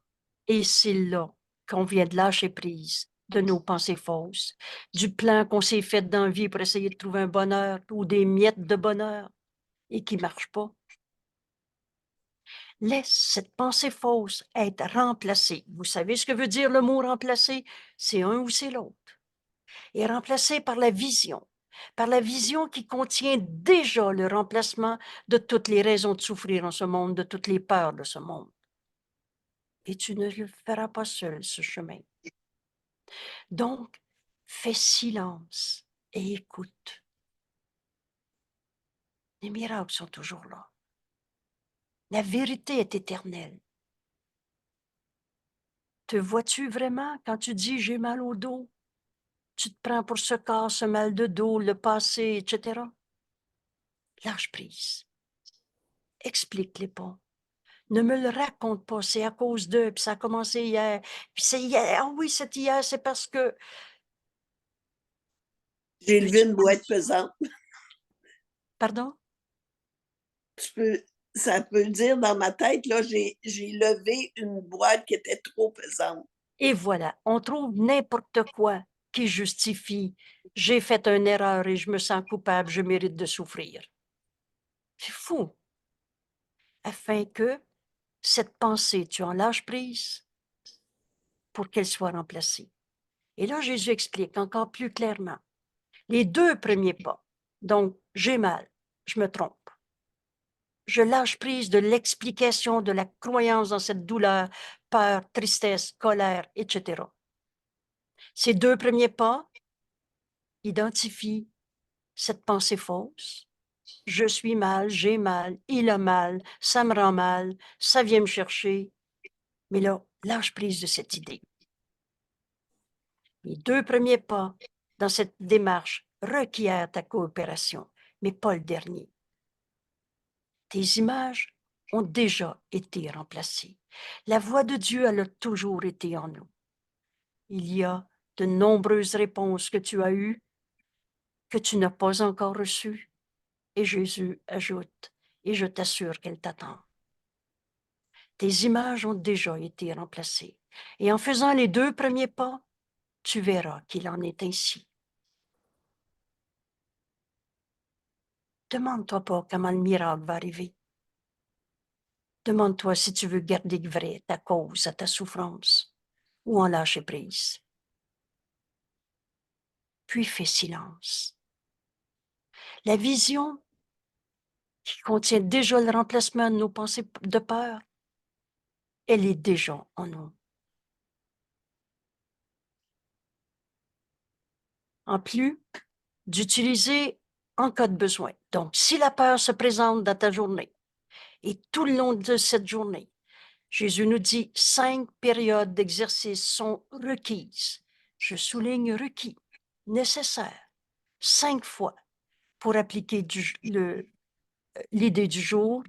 et c'est là qu'on vient de lâcher prise de nos pensées fausses, du plan qu'on s'est fait dans la vie pour essayer de trouver un bonheur ou des miettes de bonheur et qui ne marche pas. Laisse cette pensée fausse être remplacée. Vous savez ce que veut dire le mot remplacer? C'est un ou c'est l'autre. Et remplacée par la vision qui contient déjà le remplacement de toutes les raisons de souffrir en ce monde, de toutes les peurs de ce monde. Et tu ne le feras pas seul, ce chemin. Donc, fais silence et écoute. Les miracles sont toujours là. La vérité est éternelle. Te vois-tu vraiment quand tu dis « j'ai mal au dos », tu te prends pour ce corps, ce mal de dos, le passé, etc. Lâche prise. Explique-les pas. Ne me le raconte pas, c'est à cause d'eux, puis ça a commencé hier, puis c'est hier, ah oui, c'est hier, c'est parce que... J'ai élevé une boîte pesante. Pardon? Ça peut dire dans ma tête, là, j'ai levé une boîte qui était trop pesante. Et voilà, on trouve n'importe quoi qui justifie « j'ai fait une erreur et je me sens coupable, je mérite de souffrir ». C'est fou. Afin que cette pensée, tu en lâches prise pour qu'elle soit remplacée. Et là, Jésus explique encore plus clairement les deux premiers pas. Donc, j'ai mal, je me trompe. Je lâche prise de l'explication de la croyance dans cette douleur, peur, tristesse, colère, etc. Ces deux premiers pas identifient cette pensée fausse. Je suis mal, j'ai mal, il a mal, ça me rend mal, ça vient me chercher. Mais là, lâche prise de cette idée. Les deux premiers pas dans cette démarche requièrent ta coopération, mais pas le dernier. Tes images ont déjà été remplacées. La voix de Dieu, elle a toujours été en nous. Il y a de nombreuses réponses que tu as eues, que tu n'as pas encore reçues. Et Jésus ajoute, et je t'assure qu'elle t'attend. Tes images ont déjà été remplacées. Et en faisant les deux premiers pas, tu verras qu'il en est ainsi. Demande-toi pas comment le miracle va arriver. Demande-toi si tu veux garder vrai ta cause à ta souffrance ou en lâcher prise. Puis fais silence. La vision qui contient déjà le remplacement de nos pensées de peur, elle est déjà en nous. En plus d'utiliser en cas de besoin. Donc, si la peur se présente dans ta journée et tout le long de cette journée, Jésus nous dit 5 périodes d'exercice sont requises. Je souligne requis, nécessaire, 5 fois pour appliquer l'idée du jour.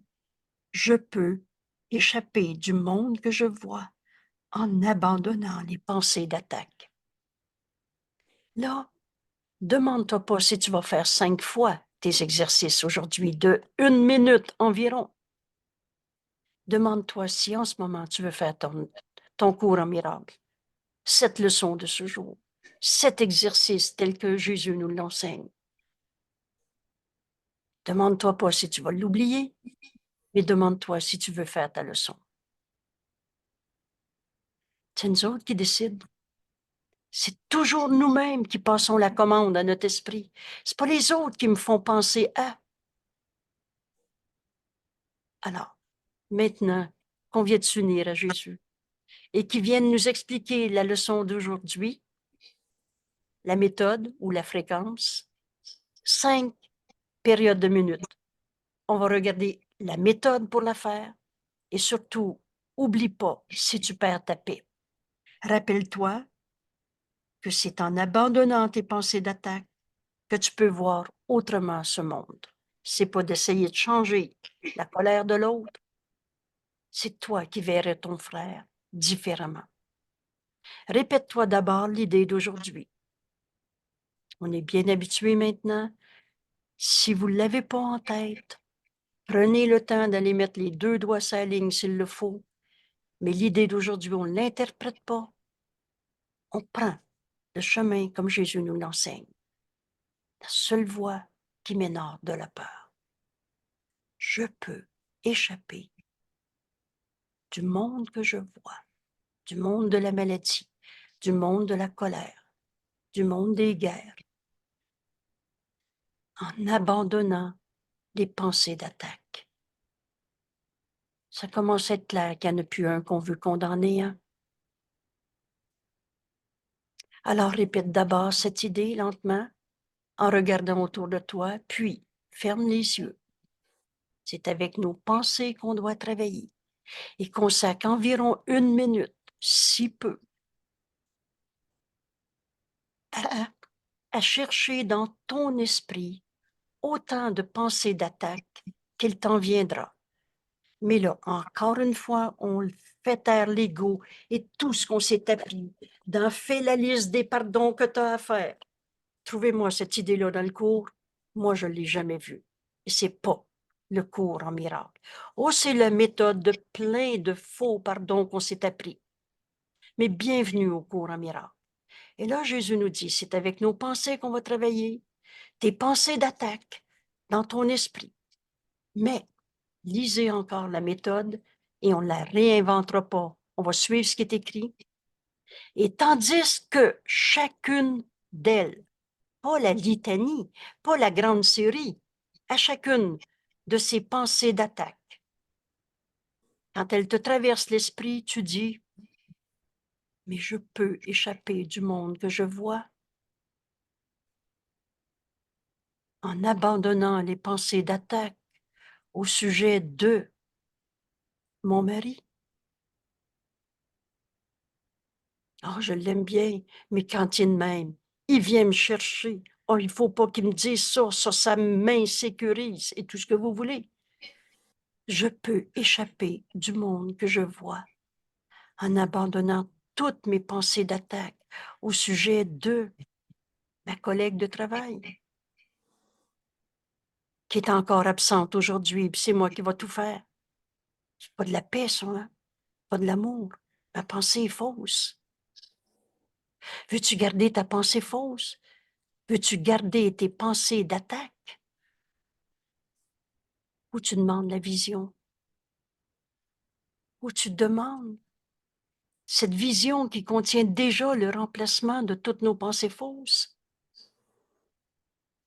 Je peux échapper du monde que je vois en abandonnant les pensées d'attaque. Là, demande-toi pas si tu vas faire 5 fois tes exercices aujourd'hui de 1 minute environ. Demande-toi si en ce moment tu veux faire ton cours en miracle. Cette leçon de ce jour. cet exercice tel que Jésus nous l'enseigne. Demande-toi pas si tu vas l'oublier, mais demande-toi si tu veux faire ta leçon. C'est nous autres qui décident. C'est toujours nous-mêmes qui passons la commande à notre esprit. C'est pas les autres qui me font penser à. Alors, maintenant qu'on vient de s'unir à Jésus et qui viennent nous expliquer la leçon d'aujourd'hui, la méthode ou la fréquence, 5 périodes de minutes. On va regarder la méthode pour la faire et surtout, oublie pas si tu perds ta paix. Rappelle-toi que c'est en abandonnant tes pensées d'attaque que tu peux voir autrement ce monde. C'est pas d'essayer de changer la colère de l'autre, c'est toi qui verrais ton frère différemment. Répète-toi d'abord l'idée d'aujourd'hui. On est bien habitué maintenant. Si vous ne l'avez pas en tête, prenez le temps d'aller mettre les 2 doigts sur la ligne s'il le faut. Mais l'idée d'aujourd'hui, on ne l'interprète pas. On prend le chemin comme Jésus nous l'enseigne. La seule voie qui mène hors de la peur. Je peux échapper du monde que je vois, du monde de la maladie, du monde de la colère, du monde des guerres, en abandonnant les pensées d'attaque. Ça commence à être clair qu'il n'y en a plus un qu'on veut condamner, hein? Alors répète d'abord cette idée lentement, en regardant autour de toi, puis ferme les yeux. C'est avec nos pensées qu'on doit travailler et consacre environ 1 minute, si peu, à chercher dans ton esprit autant de pensées d'attaque qu'il t'en viendra. Mais là, encore une fois, on fait taire l'ego et tout ce qu'on s'est appris, d'en faire la liste des pardons que tu as à faire. Trouvez-moi cette idée-là dans le cours. Moi, je ne l'ai jamais vue. Et c'est pas le cours en miracle. Oh, c'est la méthode de plein de faux pardons qu'on s'est appris. Mais bienvenue au cours en miracle. Et là, Jésus nous dit, c'est avec nos pensées qu'on va travailler, tes pensées d'attaque dans ton esprit. Mais lisez encore la méthode et on ne la réinventera pas. On va suivre ce qui est écrit. Et tandis que chacune d'elles, pas la litanie, pas la grande série, à chacune de ces pensées d'attaque, quand elles te traversent l'esprit, tu dis, mais je peux échapper du monde que je vois en abandonnant les pensées d'attaque au sujet de mon mari. Oh, je l'aime bien, mais quand il m'aime, il vient me chercher. Oh, il ne faut pas qu'il me dise ça, ça m'insécurise et tout ce que vous voulez. Je peux échapper du monde que je vois en abandonnant toutes mes pensées d'attaque au sujet de ma collègue de travail qui est encore absente aujourd'hui, puis c'est moi qui vais tout faire. C'est pas de la paix, ça, hein? Pas de l'amour. Ma pensée est fausse. Veux-tu garder ta pensée fausse? Veux-tu garder tes pensées d'attaque? Ou tu demandes la vision? Ou tu demandes cette vision qui contient déjà le remplacement de toutes nos pensées fausses?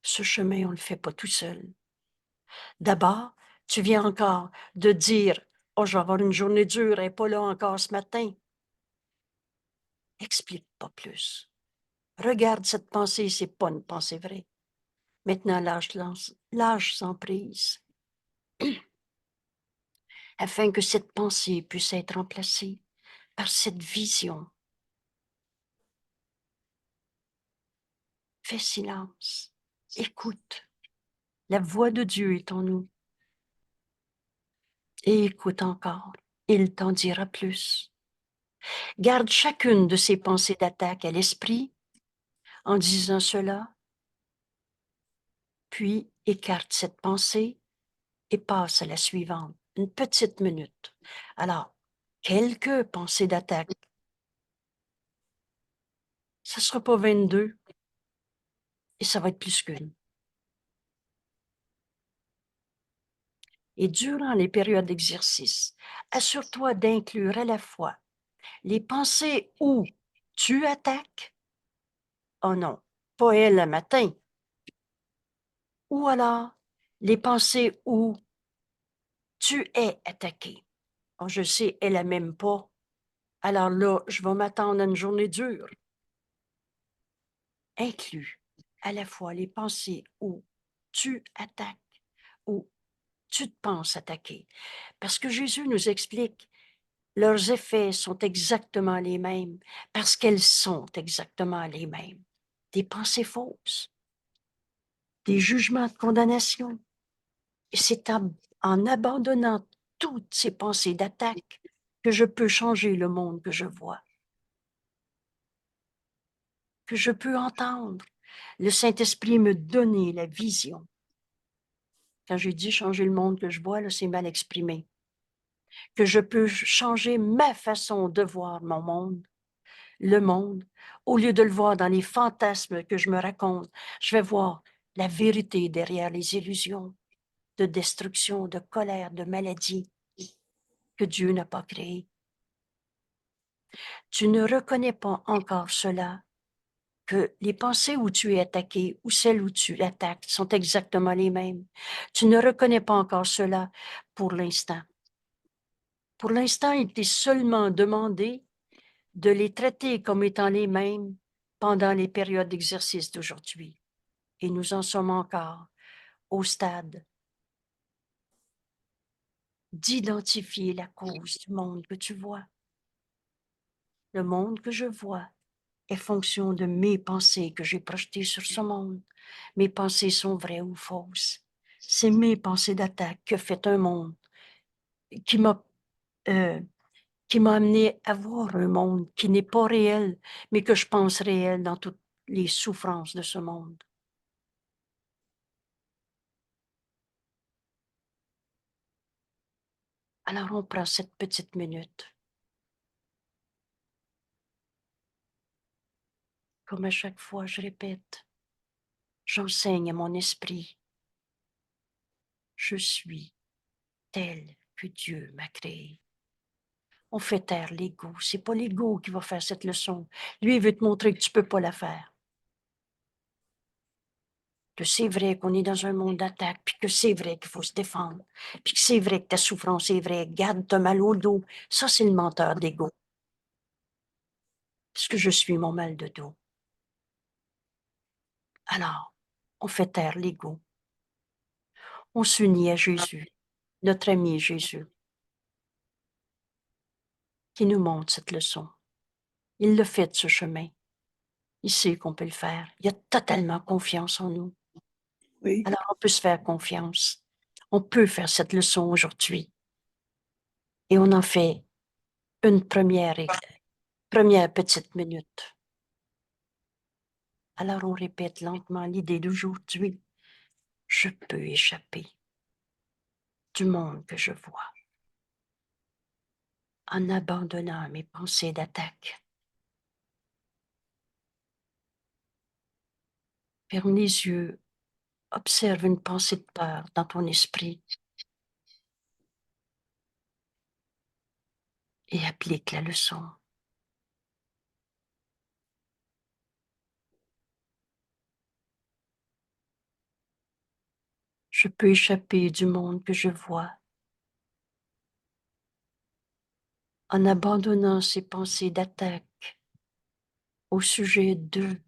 Ce chemin, on ne le fait pas tout seul. D'abord, tu viens encore de dire « Oh, je vais avoir une journée dure, elle n'est pas là encore ce matin. » Explique pas plus. Regarde cette pensée, c'est pas une pensée vraie. Maintenant, lâche sans prise, afin que cette pensée puisse être remplacée par cette vision. Fais silence, écoute. La voix de Dieu est en nous. Et écoute encore, il t'en dira plus. Garde chacune de ces pensées d'attaque à l'esprit en disant cela, puis écarte cette pensée et passe à la suivante, une petite minute. Alors, quelques pensées d'attaque, Ça sera pas 22 et ça va être plus qu'une. Et durant les périodes d'exercice, assure-toi d'inclure à la fois les pensées où tu attaques, oh non, pas elle le matin, ou alors les pensées où tu es attaqué. Oh, je sais, elle n'aime même pas. Alors là, je vais m'attendre à une journée dure. Inclus à la fois les pensées où tu attaques, où tu te penses attaquer. Parce que Jésus nous explique, leurs effets sont exactement les mêmes, parce qu'elles sont exactement les mêmes. Des pensées fausses, des jugements de condamnation. Et c'est en abandonnant toutes ces pensées d'attaque que je peux changer le monde que je vois, que je peux entendre. Le Saint-Esprit me donner la vision. Quand j'ai dit changer le monde que je vois, là, c'est mal exprimé. Que je peux changer ma façon de voir mon monde, le monde, au lieu de le voir dans les fantasmes que je me raconte, je vais voir la vérité derrière les illusions de destruction, de colère, de maladie que Dieu n'a pas créées. Tu ne reconnais pas encore cela, que les pensées où tu es attaqué ou celles où tu l'attaques sont exactement les mêmes. Tu ne reconnais pas encore cela pour l'instant. Pour l'instant, il t'est seulement demandé de les traiter comme étant les mêmes pendant les périodes d'exercice d'aujourd'hui. Et nous en sommes encore au stade d'identifier la cause du monde que tu vois. Le monde que je vois est fonction de mes pensées que j'ai projetées sur ce monde. Mes pensées sont vraies ou fausses. C'est mes pensées d'attaque qui ont fait un monde qui m'a euh, qui m'a amené à voir un monde qui n'est pas réel, mais que je pense réel dans toutes les souffrances de ce monde. Alors on prend cette petite minute. Comme à chaque fois, je répète, j'enseigne à mon esprit, je suis tel que Dieu m'a créé. On fait taire l'ego. C'est pas l'ego qui va faire cette leçon. Lui, il veut te montrer que tu peux pas la faire. Que c'est vrai qu'on est dans un monde d'attaque, puis que c'est vrai qu'il faut se défendre, puis que c'est vrai que ta souffrance est vraie. Garde, t'as mal au dos. Ça, c'est le menteur d'ego. Parce que je suis mon mal de dos. Alors, on fait taire l'ego. On s'unit à Jésus, notre ami Jésus, qui nous montre cette leçon. Il le fait de ce chemin. Il sait qu'on peut le faire. Il a totalement confiance en nous. Oui. Alors, on peut se faire confiance. On peut faire cette leçon aujourd'hui. Et on en fait une première petite minute. Alors, on répète lentement l'idée d'aujourd'hui. Je peux échapper du monde que je vois en abandonnant mes pensées d'attaque. Ferme les yeux, observe une pensée de peur dans ton esprit et applique la leçon. Je peux échapper du monde que je vois en abandonnant ces pensées d'attaque au sujet d'eux.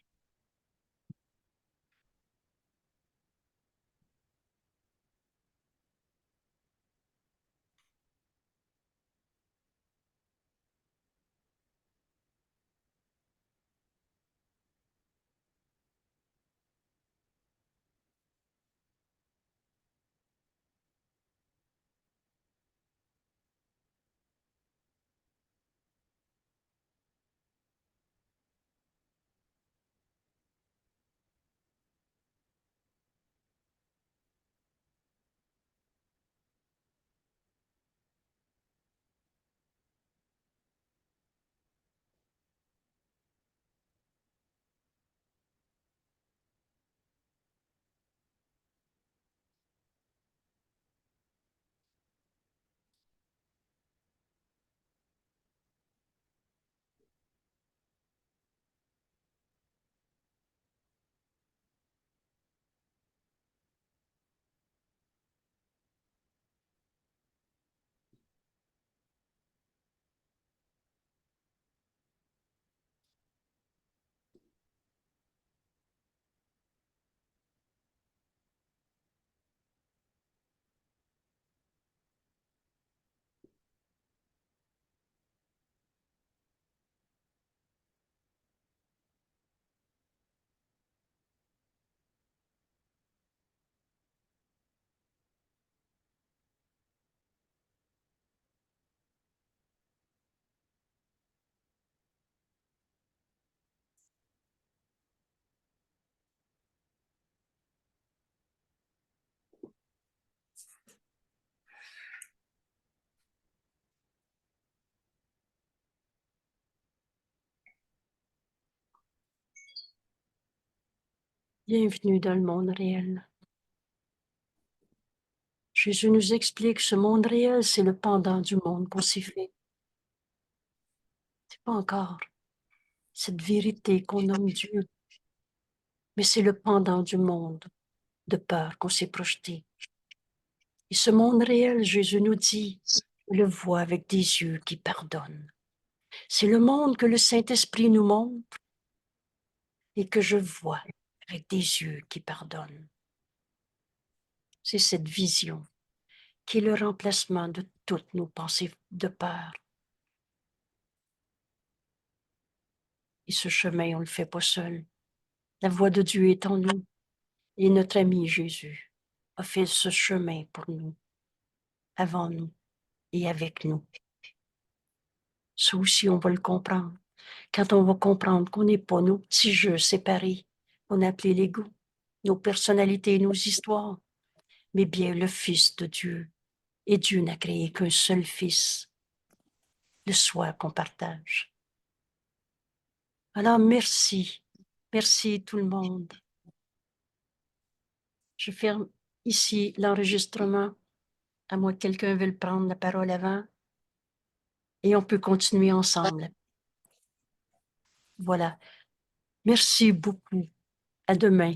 Bienvenue dans le monde réel. Jésus nous explique que ce monde réel, c'est le pendant du monde qu'on s'y fait. C'est pas encore cette vérité qu'on nomme Dieu, mais c'est le pendant du monde de peur qu'on s'est projeté. Et ce monde réel, Jésus nous dit, je le voit avec des yeux qui pardonnent. C'est le monde que le Saint-Esprit nous montre et que je vois avec des yeux qui pardonnent. C'est cette vision qui est le remplacement de toutes nos pensées de peur. Et ce chemin, on ne le fait pas seul. La voix de Dieu est en nous. Et notre ami Jésus a fait ce chemin pour nous, avant nous et avec nous. Ça aussi, on va le comprendre. Quand on va comprendre qu'on n'est pas nos petits jeux séparés, qu'on a appelé l'ego, nos personnalités, nos histoires, mais bien le Fils de Dieu. Et Dieu n'a créé qu'un seul Fils, le soi qu'on partage. Alors, merci. Merci tout le monde. Je ferme ici l'enregistrement, à moins que quelqu'un veuille prendre la parole avant. Et on peut continuer ensemble. Voilà. Merci beaucoup. À demain.